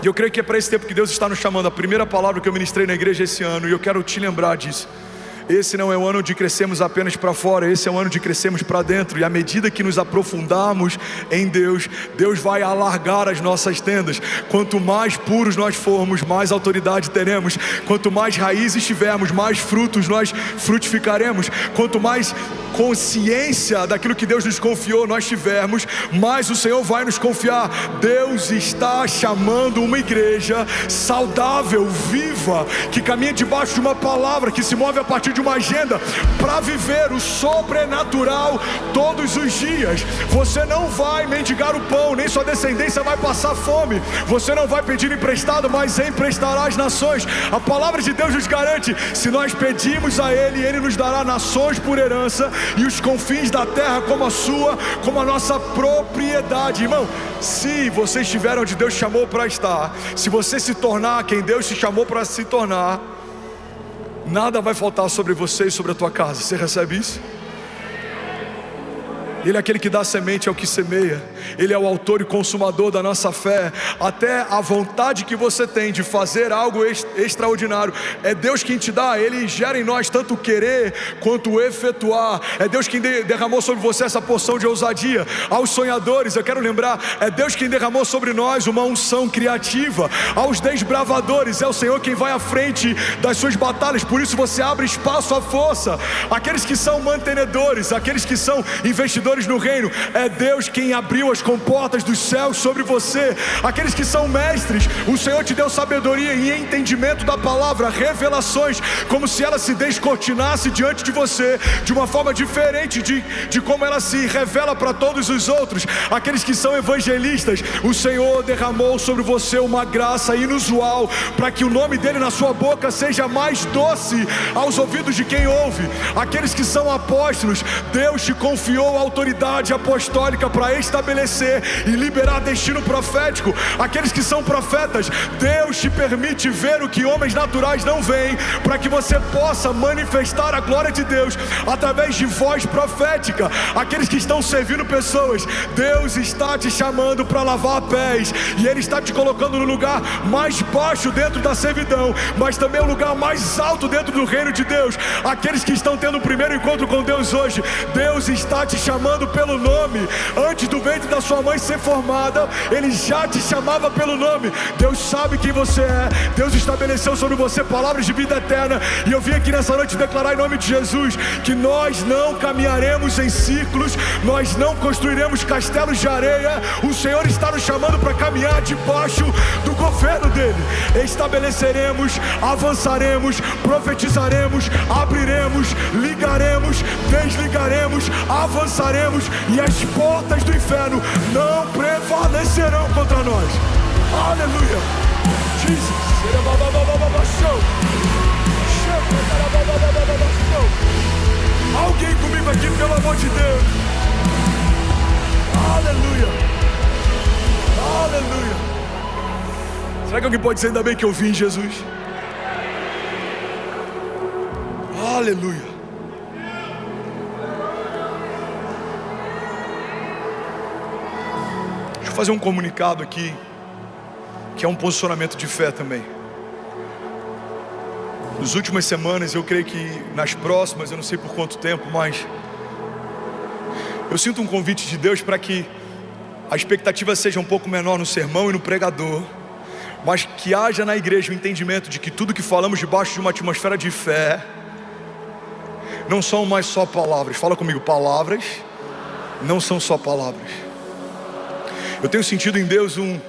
A: E eu creio que é para esse tempo que Deus está nos chamando. A primeira palavra que eu ministrei na igreja esse ano, e eu quero te lembrar disso. Esse não é o ano de crescermos apenas para fora, esse é o ano de crescermos para dentro. E à medida que nos aprofundarmos em Deus, Deus vai alargar as nossas tendas. Quanto mais puros nós formos, mais autoridade teremos. Quanto mais raízes tivermos, mais frutos nós frutificaremos. Quanto mais consciência daquilo que Deus nos confiou nós tivermos, mais o Senhor vai nos confiar. Deus está chamando uma igreja saudável, viva, que caminha debaixo de uma palavra, que se move a partir de uma agenda, para viver o sobrenatural todos os dias. Você não vai mendigar o pão, nem sua descendência vai passar fome. Você não vai pedir emprestado, mas emprestará às nações. A palavra de Deus nos garante: se nós pedirmos a Ele, Ele nos dará nações por herança, e os confins da terra como a sua, como a nossa propriedade. Irmão, se você estiver onde Deus chamou para estar, se você se tornar quem Deus te chamou para se tornar, nada vai faltar sobre você e sobre a tua casa. Você recebe isso? Ele é aquele que dá semente ao que semeia. Ele é o autor e consumador da nossa fé. Até a vontade que você tem de fazer algo extraordinário, é Deus quem te dá. Ele gera em nós tanto o querer quanto o efetuar. É Deus quem derramou sobre você essa porção de ousadia. Aos sonhadores, eu quero lembrar, é Deus quem derramou sobre nós uma unção criativa. Aos desbravadores, é o Senhor quem vai à frente das suas batalhas. Por isso você abre espaço à força. Aqueles que são mantenedores, aqueles que são investidores no reino, é Deus quem abriu as comportas dos céus sobre você. Aqueles que são mestres, o Senhor te deu sabedoria e entendimento da palavra, revelações, como se ela se descortinasse diante de você, de uma forma diferente de como ela se revela para todos os outros. Aqueles que são evangelistas, o Senhor derramou sobre você uma graça inusual, para que o nome dele na sua boca seja mais doce aos ouvidos de quem ouve. Aqueles que são apóstolos, Deus te confiou autoridade autoridade apostólica para estabelecer e liberar destino profético. Aqueles que são profetas, Deus te permite ver o que homens naturais não veem, para que você possa manifestar a glória de Deus através de voz profética. Aqueles que estão servindo pessoas, Deus está te chamando para lavar pés, e Ele está te colocando no lugar mais baixo dentro da servidão, mas também o lugar mais alto dentro do reino de Deus. Aqueles que estão tendo o primeiro encontro com Deus hoje, Deus está te chamando pelo nome. Antes do ventre da sua mãe ser formada, Ele já te chamava pelo nome. Deus sabe quem você é. Deus estabeleceu sobre você palavras de vida eterna, e eu vim aqui nessa noite declarar em nome de Jesus que nós não caminharemos em círculos, nós não construiremos castelos de areia. O Senhor está nos chamando para caminhar debaixo do governo dEle. Estabeleceremos, avançaremos, profetizaremos, abriremos, ligaremos, desligaremos, avançaremos, e as portas do inferno não prevalecerão contra nós. Aleluia. Jesus. Alguém comigo aqui, pelo amor de Deus. Aleluia. Aleluia. Será que alguém pode dizer ainda bem que eu vim, Jesus? Aleluia. Deixa eu fazer um comunicado aqui, que é um posicionamento de fé também. Nas últimas semanas, eu creio que nas próximas, eu não sei por quanto tempo, mas eu sinto um convite de Deus para que a expectativa seja um pouco menor no sermão e no pregador, mas que haja na igreja o entendimento de que tudo que falamos debaixo de uma atmosfera de fé não são mais só palavras. Fala comigo, palavras não são só palavras. Eu tenho sentido em Deus um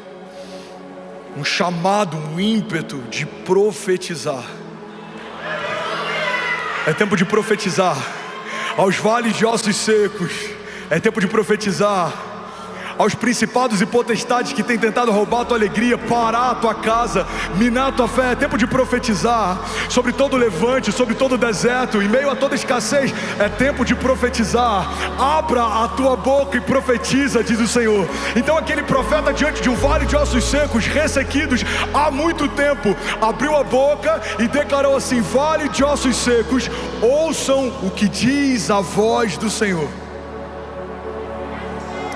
A: chamado, um ímpeto de profetizar. É tempo de profetizar aos vales de ossos secos. É tempo de profetizar aos principados e potestades que têm tentado roubar a tua alegria, parar a tua casa, minar a tua fé. É tempo de profetizar sobre todo o levante, sobre todo o deserto, em meio a toda escassez. É tempo de profetizar. Abra a tua boca e profetiza, diz o Senhor. Então aquele profeta diante de um vale de ossos secos, ressequidos há muito tempo, abriu a boca e declarou assim: vale de ossos secos, ouçam o que diz a voz do Senhor.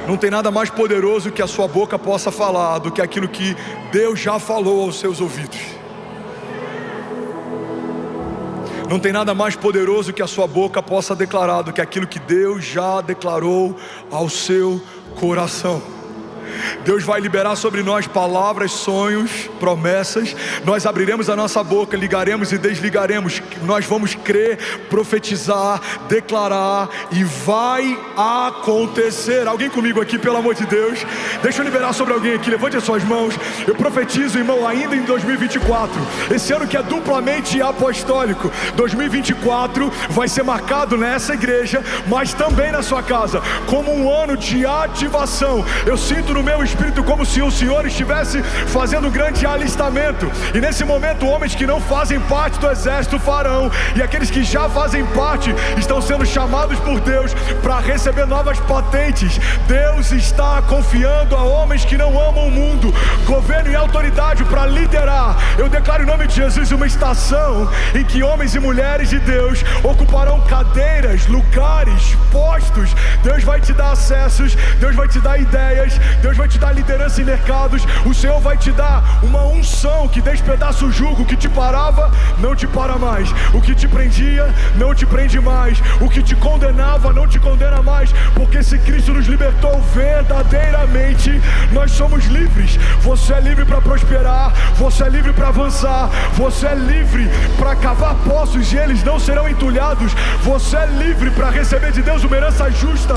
A: Não tem nada mais poderoso que a sua boca possa falar do que aquilo que Deus já falou aos seus ouvidos. Não tem nada mais poderoso que a sua boca possa declarar do que aquilo que Deus já declarou ao seu coração. Deus vai liberar sobre nós palavras, sonhos, promessas. Nós abriremos a nossa boca, ligaremos e desligaremos. Nós vamos crer, profetizar, declarar, e vai acontecer. Alguém comigo aqui, pelo amor de Deus? Deixa eu liberar sobre alguém aqui, levante as suas mãos. Eu profetizo, irmão, ainda em 2024, esse ano que é duplamente apostólico. 2024 vai ser marcado nessa igreja, mas também na sua casa, como um ano de ativação. Eu sinto no meu espírito como se o Senhor estivesse fazendo um grande alistamento, e nesse momento homens que não fazem parte do exército farão, e aqueles que já fazem parte estão sendo chamados por Deus para receber novas patentes. Deus está confiando a homens que não amam o mundo, governo e autoridade para liderar. Eu declaro em nome de Jesus uma estação em que homens e mulheres de Deus ocuparão cadeiras, lugares, postos. Deus vai te dar acessos, Deus vai te dar ideias, Deus vai te dar liderança em mercados. O Senhor vai te dar uma unção que despedaça o jugo que te parava, não te para mais. O que te prendia, não te prende mais. O que te condenava, não te condena mais. Porque se Cristo nos libertou verdadeiramente, nós somos livres. Você é livre para prosperar, você é livre para avançar, você é livre para cavar poços e eles não serão entulhados. Você é livre para receber de Deus uma herança justa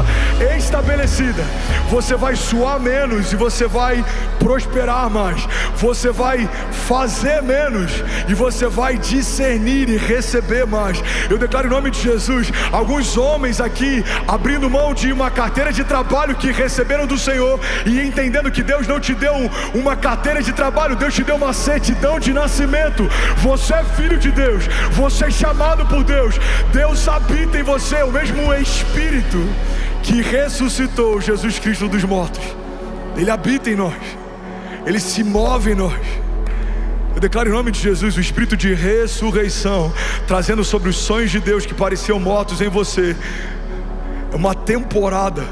A: estabelecida. Você vai suar menos e você vai prosperar mais. Você vai fazer menos e você vai discernir e receber mais. Eu declaro em nome de Jesus, alguns homens aqui abrindo mão de uma carteira de trabalho que receberam do Senhor e entendendo que Deus não te deu uma carteira de trabalho, Deus te deu uma certidão de nascimento. Você é filho de Deus, você é chamado por Deus. Deus habita em você, o mesmo Espírito que ressuscitou Jesus Cristo dos mortos, Ele habita em nós, Ele se move em nós. Eu declaro em nome de Jesus o espírito de ressurreição, trazendo sobre os sonhos de Deus que pareciam mortos em você, uma temporada.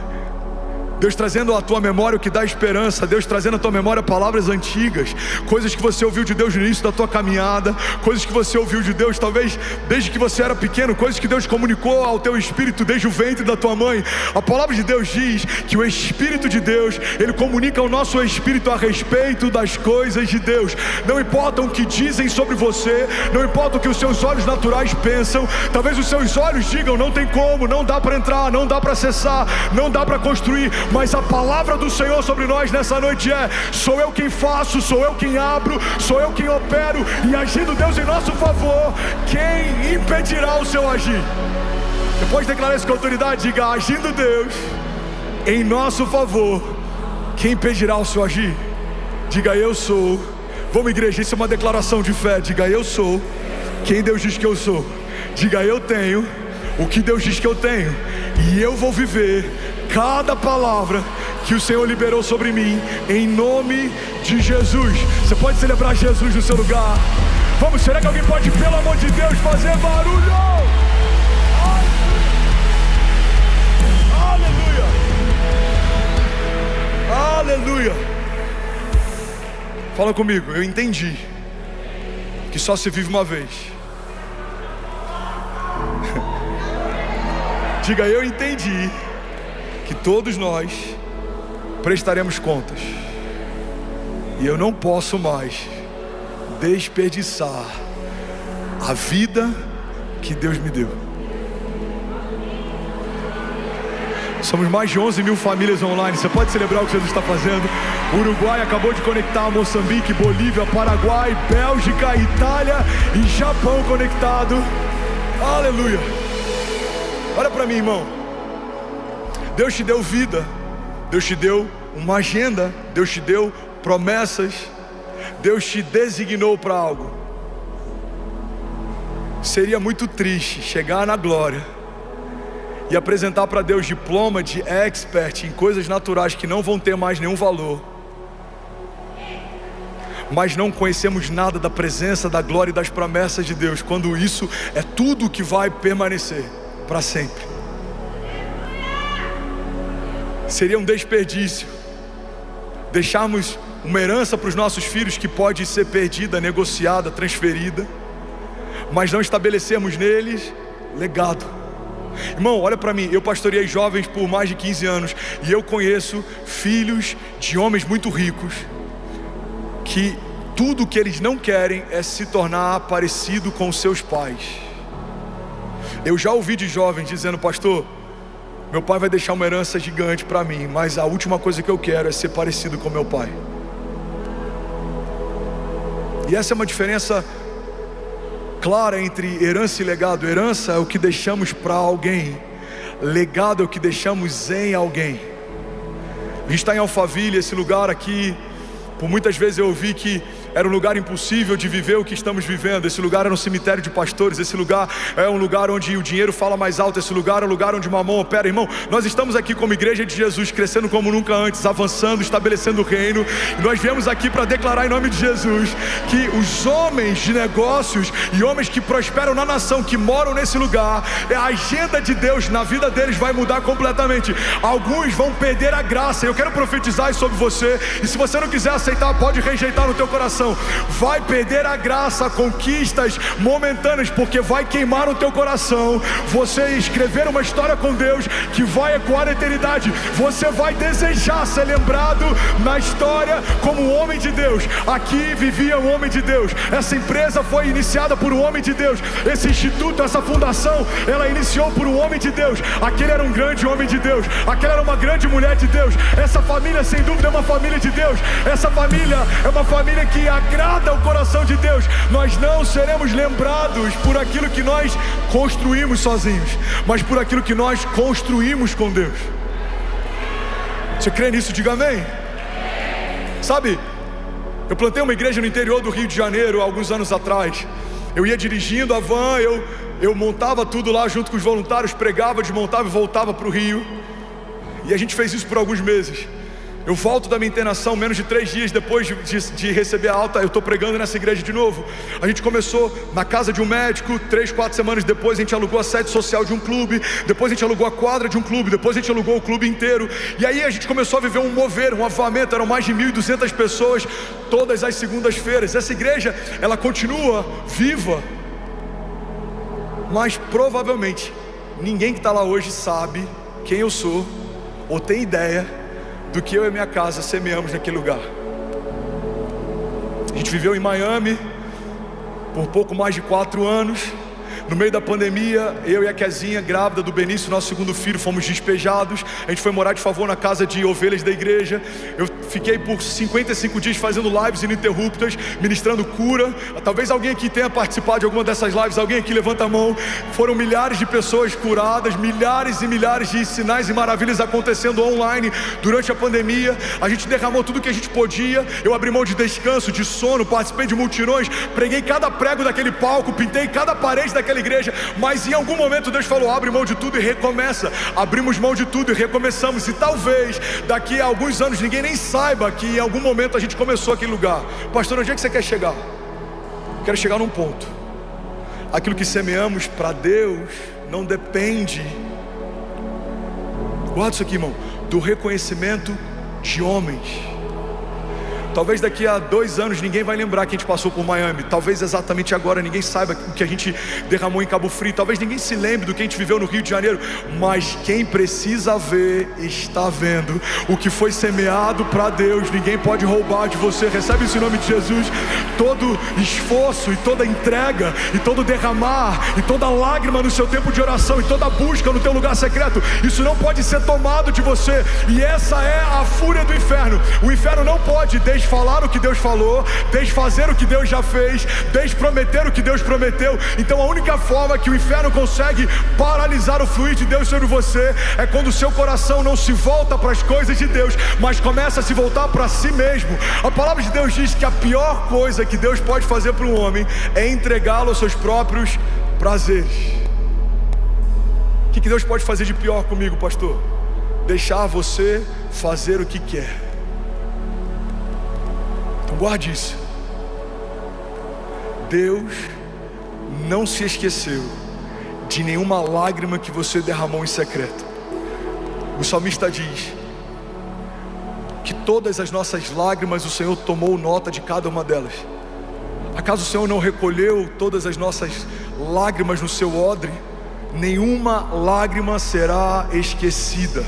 A: Deus trazendo à tua memória o que dá esperança, Deus trazendo à tua memória palavras antigas, coisas que você ouviu de Deus no início da tua caminhada, coisas que você ouviu de Deus talvez desde que você era pequeno, coisas que Deus comunicou ao teu espírito desde o ventre da tua mãe. A palavra de Deus diz que o Espírito de Deus, Ele comunica ao nosso espírito a respeito das coisas de Deus. Não importa o que dizem sobre você, não importa o que os seus olhos naturais pensam, talvez os seus olhos digam, não tem como, não dá para entrar, não dá para acessar, não dá para construir, mas a palavra do Senhor sobre nós nessa noite é: sou eu quem faço, sou eu quem abro, sou eu quem opero, e agindo Deus em nosso favor, quem impedirá o seu agir? Você pode declarar isso com autoridade? Diga: agindo Deus em nosso favor, quem impedirá o seu agir? Diga: eu sou. Vamos, igreja, isso é uma declaração de fé. Diga: eu sou quem Deus diz que eu sou. Diga: eu tenho o que Deus diz que eu tenho, e eu vou viver cada palavra que o Senhor liberou sobre mim, em nome de Jesus. Você pode celebrar Jesus no seu lugar. Vamos, será que alguém pode, pelo amor de Deus, fazer barulho? Aleluia! Aleluia! Fala comigo. Eu entendi que só se vive uma vez. Diga: eu entendi que todos nós prestaremos contas, e eu não posso mais desperdiçar a vida que Deus me deu. Somos mais de 11 mil famílias online. Você pode celebrar o que Jesus está fazendo. O Uruguai acabou de conectar Moçambique, Bolívia, Paraguai, Bélgica, Itália e Japão conectado. Aleluia. Olha para mim, irmão. Deus te deu vida, Deus te deu uma agenda, Deus te deu promessas, Deus te designou para algo. Seria muito triste chegar na glória e apresentar para Deus diploma de expert em coisas naturais que não vão ter mais nenhum valor, mas não conhecemos nada da presença, da glória e das promessas de Deus, quando isso é tudo que vai permanecer para sempre. Seria um desperdício deixarmos uma herança para os nossos filhos que pode ser perdida, negociada, transferida, mas não estabelecermos neles legado. Irmão, olha para mim. Eu pastoreei jovens por mais de 15 anos, e eu conheço filhos de homens muito ricos que tudo o que eles não querem é se tornar parecido com seus pais. Eu já ouvi de jovens dizendo: pastor, meu pai vai deixar uma herança gigante para mim, mas a última coisa que eu quero é ser parecido com meu pai. E essa é uma diferença clara entre herança e legado. Herança é o que deixamos para alguém, legado é o que deixamos em alguém. A gente está em Alphaville, esse lugar aqui, por muitas vezes eu ouvi que era um lugar impossível de viver o que estamos vivendo. Esse lugar era um cemitério de pastores. Esse lugar é um lugar onde o dinheiro fala mais alto. Esse lugar é um lugar onde Mamon opera. Irmão, nós estamos aqui como igreja de Jesus, crescendo como nunca antes, avançando, estabelecendo o reino. E nós viemos aqui para declarar em nome de Jesus que os homens de negócios e homens que prosperam na nação, que moram nesse lugar, a agenda de Deus na vida deles vai mudar completamente. Alguns vão perder a graça. Eu quero profetizar isso sobre você. E se você não quiser aceitar, pode rejeitar no teu coração. Vai perder a graça, conquistas momentâneas, porque vai queimar no teu coração você escrever uma história com Deus que vai ecoar a eternidade. Você vai desejar ser lembrado na história como um homem de Deus. Aqui vivia um homem de Deus. Essa empresa foi iniciada por um homem de Deus. Esse instituto, essa fundação, ela iniciou por um homem de Deus. Aquele era um grande homem de Deus. Aquela era uma grande mulher de Deus. Essa família, sem dúvida, é uma família de Deus. Essa família é uma família que agrada o coração de Deus. Nós não seremos lembrados por aquilo que nós construímos sozinhos, mas por aquilo que nós construímos com Deus. Você crê nisso? Diga amém. Sabe, eu plantei uma igreja no interior do Rio de Janeiro há alguns anos atrás. Eu ia dirigindo a van, eu montava tudo lá junto com os voluntários, pregava, desmontava e voltava para o Rio. E a gente fez isso por alguns meses. Eu volto da minha internação, menos de 3 dias depois de receber a alta, eu estou pregando nessa igreja de novo. A gente começou na casa de um médico, 3, 4 semanas depois a gente alugou a sede social de um clube, depois a gente alugou a quadra de um clube, depois a gente alugou o clube inteiro. E aí a gente começou a viver um mover, um avivamento, eram mais de 1.200 pessoas, todas as segundas-feiras. Essa igreja, ela continua viva, mas provavelmente ninguém que está lá hoje sabe quem eu sou, ou tem ideia do que eu e minha casa semeamos naquele lugar. A gente viveu em Miami por pouco mais de 4 anos. No meio da pandemia, eu e a Kezinha, grávida do Benício, nosso segundo filho, fomos despejados. A gente foi morar de favor na casa de ovelhas da igreja. Eu fiquei por 55 dias fazendo lives ininterruptas, ministrando cura. Talvez alguém aqui tenha participado de alguma dessas lives. Alguém aqui levanta a mão. Foram milhares de pessoas curadas, milhares e milhares de sinais e maravilhas acontecendo online durante a pandemia. A gente derramou tudo que a gente podia. Eu abri mão de descanso, de sono, participei de multirões, preguei cada prego daquele palco, pintei cada parede daquela igreja. Mas em algum momento Deus falou: abre mão de tudo e recomeça. Abrimos mão de tudo e recomeçamos. E talvez daqui a alguns anos ninguém nem saiba que em algum momento a gente começou aquele lugar. Pastor, onde é que você quer chegar? Quero chegar num ponto. Aquilo que semeamos para Deus não depende, guarda isso aqui, irmão, do reconhecimento de homens. Talvez daqui a 2 anos ninguém vai lembrar que a gente passou por Miami. Talvez exatamente agora ninguém saiba o que a gente derramou em Cabo Frio. Talvez ninguém se lembre do que a gente viveu no Rio de Janeiro. Mas quem precisa ver, está vendo. O que foi semeado para Deus, ninguém pode roubar de você. Recebe isso em nome de Jesus. Todo esforço e toda entrega e todo derramar e toda lágrima no seu tempo de oração e toda busca no teu lugar secreto, isso não pode ser tomado de você. E essa é a fúria do inferno. O inferno não pode desfalar o que Deus falou, desfazer o que Deus já fez, desprometer o que Deus prometeu. Então a única forma que o inferno consegue paralisar o fluir de Deus sobre você é quando o seu coração não se volta para as coisas de Deus, mas começa a se voltar para si mesmo. A palavra de Deus diz que a pior coisa que Deus pode fazer para um homem é entregá-lo aos seus próprios prazeres. O que Deus pode fazer de pior comigo, pastor? Deixar você fazer o que quer. Então guarde isso. Deus não se esqueceu de nenhuma lágrima que você derramou em secreto. O salmista diz que todas as nossas lágrimas o Senhor tomou nota de cada uma delas. Acaso o Senhor não recolheu todas as nossas lágrimas no seu odre? Nenhuma lágrima será esquecida.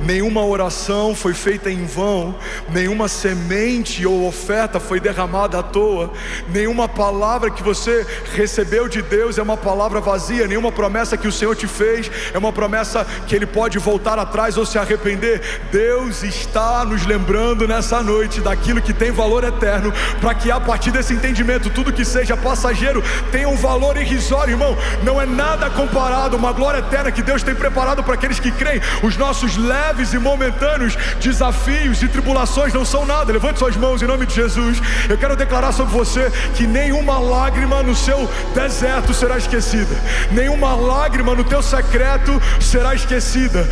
A: Nenhuma oração foi feita em vão, nenhuma semente ou oferta foi derramada à toa, nenhuma palavra que você recebeu de Deus é uma palavra vazia, nenhuma promessa que o Senhor te fez é uma promessa que Ele pode voltar atrás ou se arrepender. Deus está nos lembrando nessa noite daquilo que tem valor eterno, para que a partir desse entendimento, tudo que seja passageiro tenha um valor irrisório, irmão. Não é nada comparado a uma glória eterna que Deus tem preparado para aqueles que creem. Os nossos leves e momentâneos desafios e tribulações não são nada. Levante suas mãos em nome de Jesus. Eu quero declarar sobre você que nenhuma lágrima no seu deserto será esquecida, nenhuma lágrima no teu secreto será esquecida,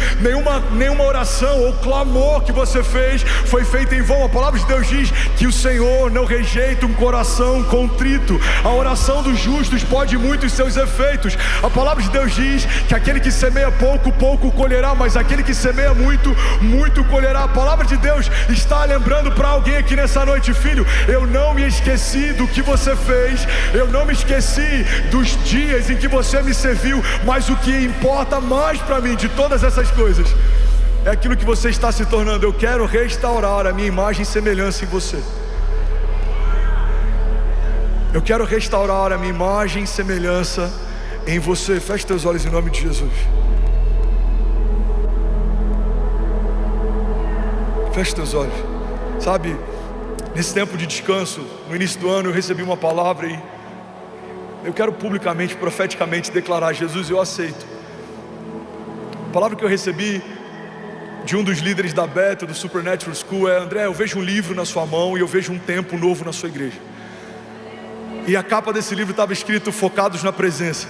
A: nenhuma oração ou clamor que você fez foi feita em vão. A palavra de Deus diz que o Senhor não rejeita um coração contrito. A oração dos justos pode muito em seus efeitos. A palavra de Deus diz que aquele que semeia pouco, pouco colherá, mas aquele que semeia muito, muito colherá. A palavra de Deus está lembrando para alguém aqui nessa noite: filho, eu não me esqueci do que você fez, eu não me esqueci dos dias em que você me serviu, mas o que importa mais para mim de todas essas coisas é aquilo que você está se tornando. Eu quero restaurar a minha imagem e semelhança em você. Eu quero restaurar a minha imagem e semelhança em você. Feche teus olhos em nome de Jesus. Feche teus olhos. Sabe, nesse tempo de descanso, no início do ano eu recebi uma palavra e eu quero publicamente, profeticamente declarar: Jesus, eu aceito. A palavra que eu recebi de um dos líderes da Bethel, do Supernatural School, é: André, eu vejo um livro na sua mão e eu vejo um tempo novo na sua igreja. E a capa desse livro estava escrito: Focados na Presença.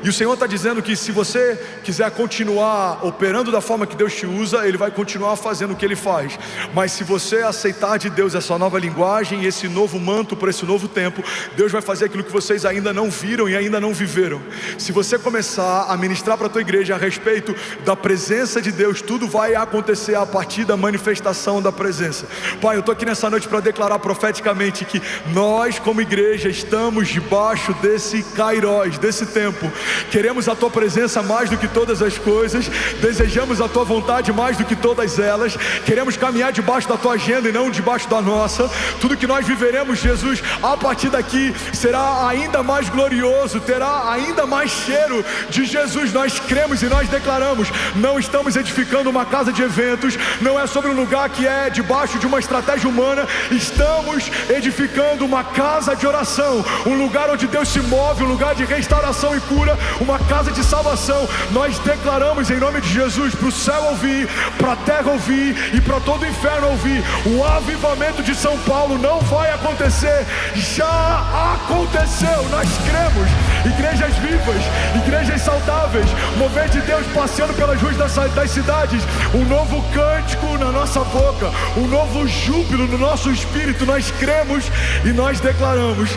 A: E o Senhor está dizendo que se você quiser continuar operando da forma que Deus te usa, Ele vai continuar fazendo o que Ele faz. Mas se você aceitar de Deus essa nova linguagem, esse novo manto para esse novo tempo, Deus vai fazer aquilo que vocês ainda não viram e ainda não viveram. Se você começar a ministrar para a tua igreja a respeito da presença de Deus, tudo vai acontecer a partir da manifestação da presença. Pai, eu estou aqui nessa noite para declarar profeticamente que nós como igreja estamos debaixo desse Kairos, desse tempo. Queremos a tua presença mais do que todas as coisas, desejamos a tua vontade mais do que todas elas, queremos caminhar debaixo da tua agenda e não debaixo da nossa. Tudo que nós viveremos, Jesus, a partir daqui será ainda mais glorioso, terá ainda mais cheiro de Jesus. Nós cremos e nós declaramos: não estamos edificando uma casa de eventos, não é sobre um lugar que é debaixo de uma estratégia humana, estamos edificando uma casa de oração, um lugar onde Deus se move, um lugar de restauração e cura, uma casa de salvação. Nós declaramos em nome de Jesus para o céu ouvir, para a terra ouvir e para todo o inferno ouvir: o avivamento de São Paulo não vai acontecer, já aconteceu. Nós cremos, igrejas vivas, igrejas saudáveis, mover de Deus passeando pelas ruas das cidades, um novo cântico na nossa boca, um novo júbilo no nosso espírito. Nós cremos e nós declaramos: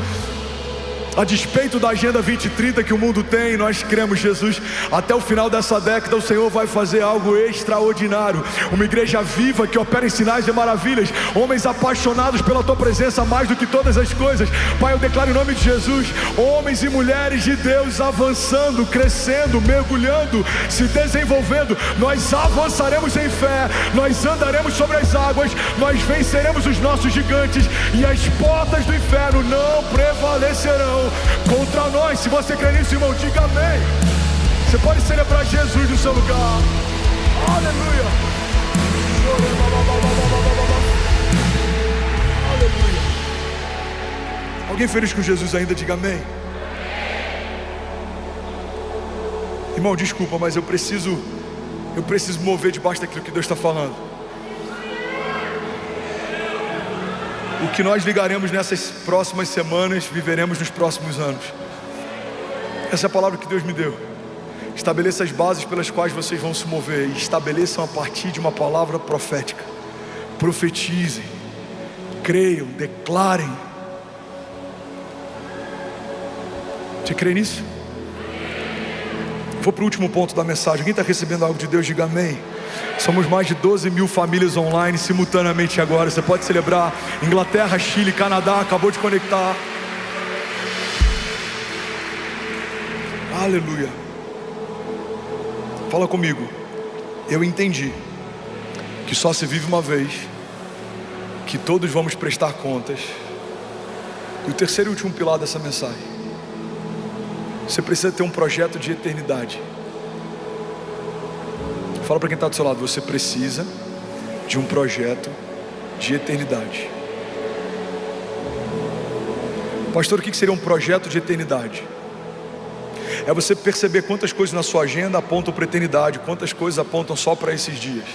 A: a despeito da agenda 2030 que o mundo tem, nós cremos, Jesus, até o final dessa década o Senhor vai fazer algo extraordinário. Uma igreja viva que opera em sinais e maravilhas, homens apaixonados pela tua presença mais do que todas as coisas. Pai, eu declaro em nome de Jesus, homens e mulheres de Deus avançando, crescendo, mergulhando, se desenvolvendo. Nós avançaremos em fé, nós andaremos sobre as águas, nós venceremos os nossos gigantes e as portas do inferno não prevalecerão contra nós. Se você crê nisso, irmão, diga amém. Você pode celebrar Jesus no seu lugar. Aleluia. Aleluia. Alguém feliz com Jesus ainda, diga amém. Irmão, desculpa, mas eu preciso mover debaixo daquilo que Deus está falando. O que nós ligaremos nessas próximas semanas, viveremos nos próximos anos. Essa é a palavra que Deus me deu. Estabeleça as bases pelas quais vocês vão se mover, e estabeleçam a partir de uma palavra profética. Profetizem, creiam, declarem. Você crê nisso? Vou para o último ponto da mensagem. Quem está recebendo algo de Deus, diga amém. Somos mais de 12 mil famílias online simultaneamente agora. Você pode celebrar. Inglaterra, Chile, Canadá, acabou de conectar. Aleluia. Fala comigo. Eu entendi que só se vive uma vez, que todos vamos prestar contas. E o terceiro e último pilar dessa mensagem: você precisa ter um projeto de eternidade. Fala para quem está do seu lado: você precisa de um projeto de eternidade. Pastor, o que seria um projeto de eternidade? É você perceber quantas coisas na sua agenda apontam para a eternidade, quantas coisas apontam só para esses dias.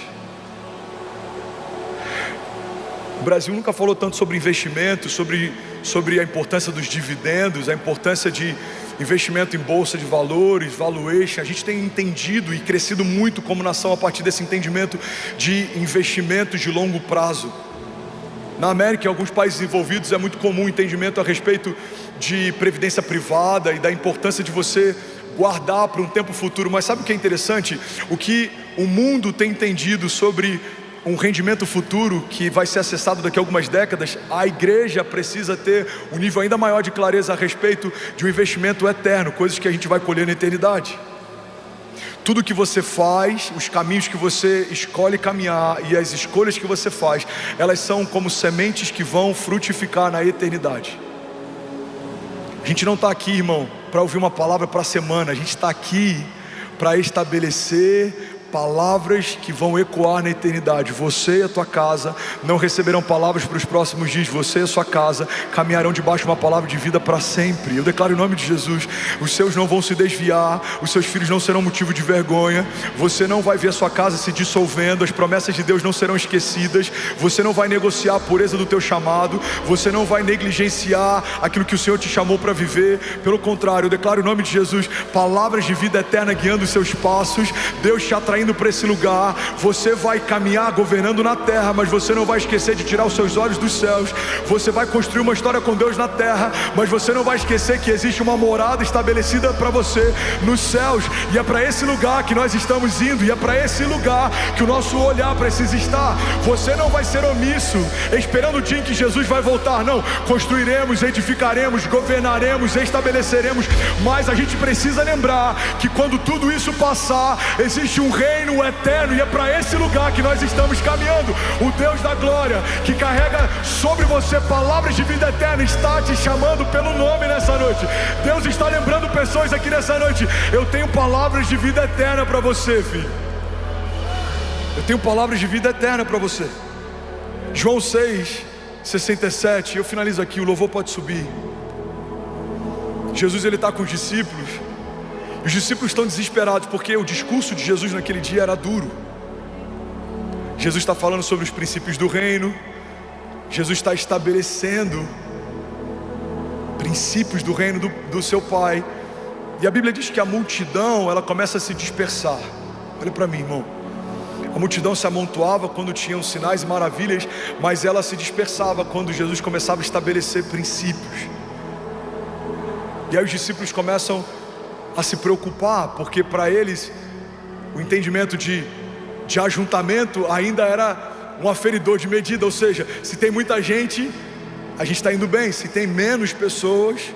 A: O Brasil nunca falou tanto sobre investimento, sobre a importância dos dividendos, a importância de investimento em bolsa de valores, valuation. A gente tem entendido e crescido muito como nação a partir desse entendimento de investimentos de longo prazo. Na América, em alguns países envolvidos, é muito comum o entendimento a respeito de previdência privada e da importância de você guardar para um tempo futuro. Mas sabe o que é interessante? O que o mundo tem entendido sobre um rendimento futuro que vai ser acessado daqui a algumas décadas, a igreja precisa ter um nível ainda maior de clareza a respeito de um investimento eterno, coisas que a gente vai colher na eternidade. Tudo que você faz, os caminhos que você escolhe caminhar e as escolhas que você faz, elas são como sementes que vão frutificar na eternidade. A gente não está aqui, irmão, para ouvir uma palavra para a semana. A gente está aqui para estabelecer palavras que vão ecoar na eternidade. Você e a tua casa não receberão palavras para os próximos dias. Você e a sua casa caminharão debaixo de uma palavra de vida para sempre. Eu declaro em nome de Jesus: os seus não vão se desviar, os seus filhos não serão motivo de vergonha, você não vai ver a sua casa se dissolvendo, as promessas de Deus não serão esquecidas, você não vai negociar a pureza do teu chamado, você não vai negligenciar aquilo que o Senhor te chamou para viver. Pelo contrário, eu declaro em nome de Jesus palavras de vida eterna guiando os seus passos, Deus te atraindo para esse lugar. Você vai caminhar governando na terra, mas você não vai esquecer de tirar os seus olhos dos céus. Você vai construir uma história com Deus na terra, mas você não vai esquecer que existe uma morada estabelecida para você nos céus, e é para esse lugar que nós estamos indo, e é para esse lugar que o nosso olhar precisa estar. Você não vai ser omisso esperando o dia em que Jesus vai voltar, não. Construiremos, edificaremos, governaremos, estabeleceremos, mas a gente precisa lembrar que quando tudo isso passar, existe um reino eterno, e é para esse lugar que nós estamos caminhando. O Deus da glória, que carrega sobre você palavras de vida eterna, está te chamando pelo nome nessa noite. Deus está lembrando pessoas aqui nessa noite: eu tenho palavras de vida eterna para você, filho. Eu tenho palavras de vida eterna para você. João 6:67. Eu finalizo aqui, o louvor pode subir. Jesus, ele está com os discípulos. Os discípulos estão desesperados porque o discurso de Jesus naquele dia era duro. Jesus está falando sobre os princípios do reino. Jesus está estabelecendo princípios do reino do seu Pai. E a Bíblia diz que a multidão, ela começa a se dispersar. Olha para mim, irmão. A multidão se amontoava quando tinham sinais e maravilhas, mas ela se dispersava quando Jesus começava a estabelecer princípios. E aí os discípulos começam a se preocupar, porque para eles o entendimento de ajuntamento ainda era um aferidor de medida. Ou seja, se tem muita gente, a gente está indo bem; se tem menos pessoas,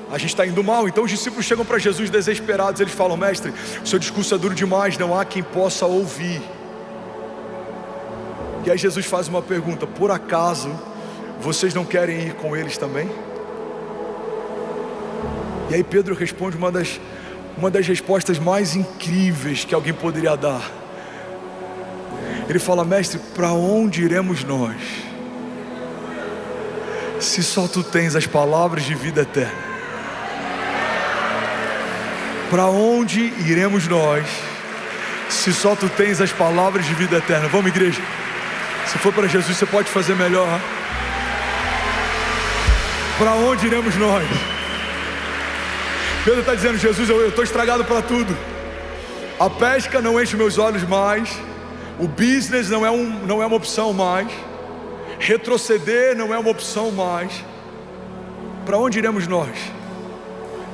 A: a gente está indo mal. Então os discípulos chegam para Jesus desesperados. Eles falam: mestre, o seu discurso é duro demais, não há quem possa ouvir. E aí Jesus faz uma pergunta: por acaso vocês não querem ir com eles também? E aí Pedro responde uma das respostas mais incríveis que alguém poderia dar. Ele fala: mestre, para onde iremos nós, se só tu tens as palavras de vida eterna? Para onde iremos nós, se só tu tens as palavras de vida eterna? Vamos, igreja. Se for para Jesus, você pode fazer melhor. Para onde iremos nós? Pedro está dizendo: Jesus, eu estou estragado para tudo. A pesca não enche meus olhos mais. O business não é uma opção mais. Retroceder não é uma opção mais. Para onde iremos nós,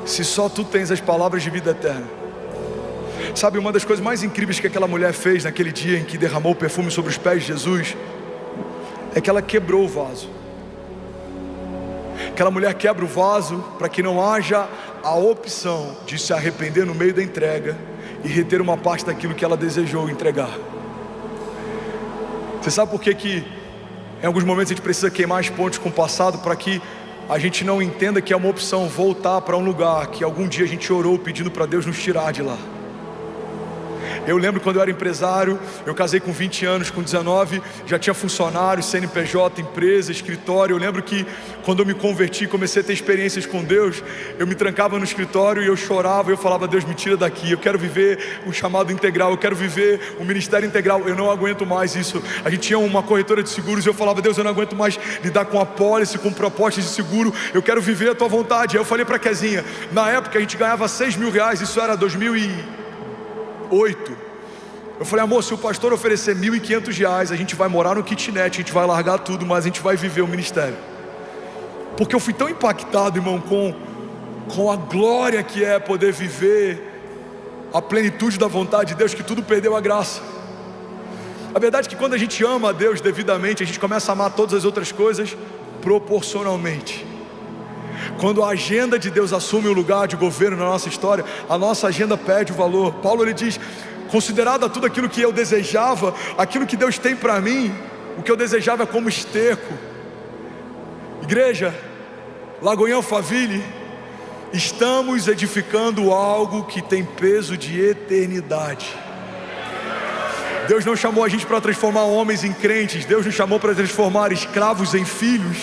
A: se só tu tens as palavras de vida eterna? Sabe, uma das coisas mais incríveis que aquela mulher fez naquele dia em que derramou o perfume sobre os pés de Jesus é que ela quebrou o vaso. Aquela mulher quebra o vaso para que não haja a opção de se arrepender no meio da entrega e reter uma parte daquilo que ela desejou entregar. Você sabe por que em alguns momentos a gente precisa queimar as pontes com o passado, para que a gente não entenda que é uma opção voltar para um lugar que algum dia a gente orou pedindo para Deus nos tirar de lá? Eu lembro quando eu era empresário, eu casei com 20 anos, com 19, já tinha funcionários, CNPJ, empresa, escritório. Eu lembro que quando eu me converti, comecei a ter experiências com Deus, eu me trancava no escritório e eu chorava, e eu falava: Deus, me tira daqui, eu quero viver um chamado integral, eu quero viver um ministério integral, eu não aguento mais isso. A gente tinha uma corretora de seguros e eu falava: Deus, eu não aguento mais lidar com apólice, com propostas de seguro, eu quero viver a tua vontade. Aí eu falei para a Kezinha, na época a gente ganhava R$6.000, isso era 2008. Eu falei: amor, se o pastor oferecer R$1.500, a gente vai morar no kitnet, a gente vai largar tudo, mas a gente vai viver o ministério. Porque eu fui tão impactado, irmão, com a glória que é poder viver a plenitude da vontade de Deus, que tudo perdeu a graça. A verdade é que quando a gente ama a Deus devidamente, a gente começa a amar todas as outras coisas proporcionalmente. Quando a agenda de Deus assume o lugar de governo na nossa história, a nossa agenda perde o valor. Paulo, ele diz: considerado tudo aquilo que eu desejava, aquilo que Deus tem para mim, o que eu desejava é como esterco. Igreja, Lagoinha Alphaville, estamos edificando algo que tem peso de eternidade. Deus não chamou a gente para transformar homens em crentes. Deus nos chamou para transformar escravos em filhos.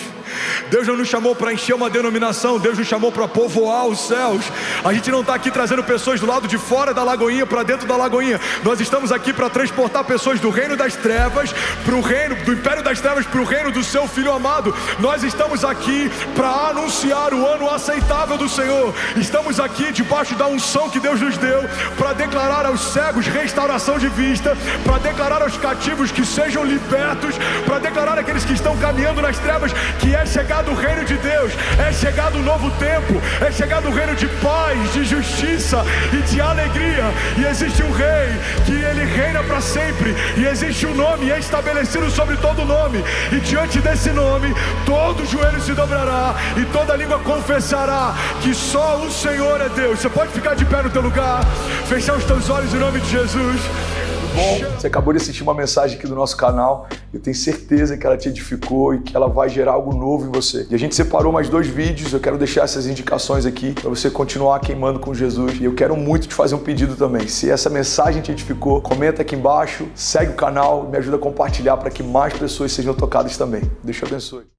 A: Deus não nos chamou para encher uma denominação. Deus nos chamou para povoar os céus. A gente não está aqui trazendo pessoas do lado de fora da Lagoinha para dentro da Lagoinha. Nós estamos aqui para transportar pessoas do reino das trevas para o reino, do império das trevas para o reino do seu Filho amado. Nós estamos aqui para anunciar o ano aceitável do Senhor. Estamos aqui debaixo da unção que Deus nos deu para declarar aos cegos restauração de vista, para declarar aos cativos que sejam libertos, para declarar àqueles que estão caminhando nas trevas que é chegado o reino de Deus, é chegado o novo tempo, é chegado o reino de paz, de justiça e de alegria. E existe um rei que ele reina para sempre, e existe um nome estabelecido sobre todo nome, e diante desse nome todo joelho se dobrará e toda língua confessará que só o Senhor é Deus. Você pode ficar de pé no teu lugar, fechar os teus olhos em nome de Jesus. Bom, você acabou de assistir uma mensagem aqui do nosso canal. Eu tenho certeza que ela te edificou e que ela vai gerar algo novo em você. E a gente separou mais 2 vídeos. Eu quero deixar essas indicações aqui para você continuar queimando com Jesus. E eu quero muito te fazer um pedido também. Se essa mensagem te edificou, comenta aqui embaixo, segue o canal, me ajuda a compartilhar para que mais pessoas sejam tocadas também. Deus te abençoe.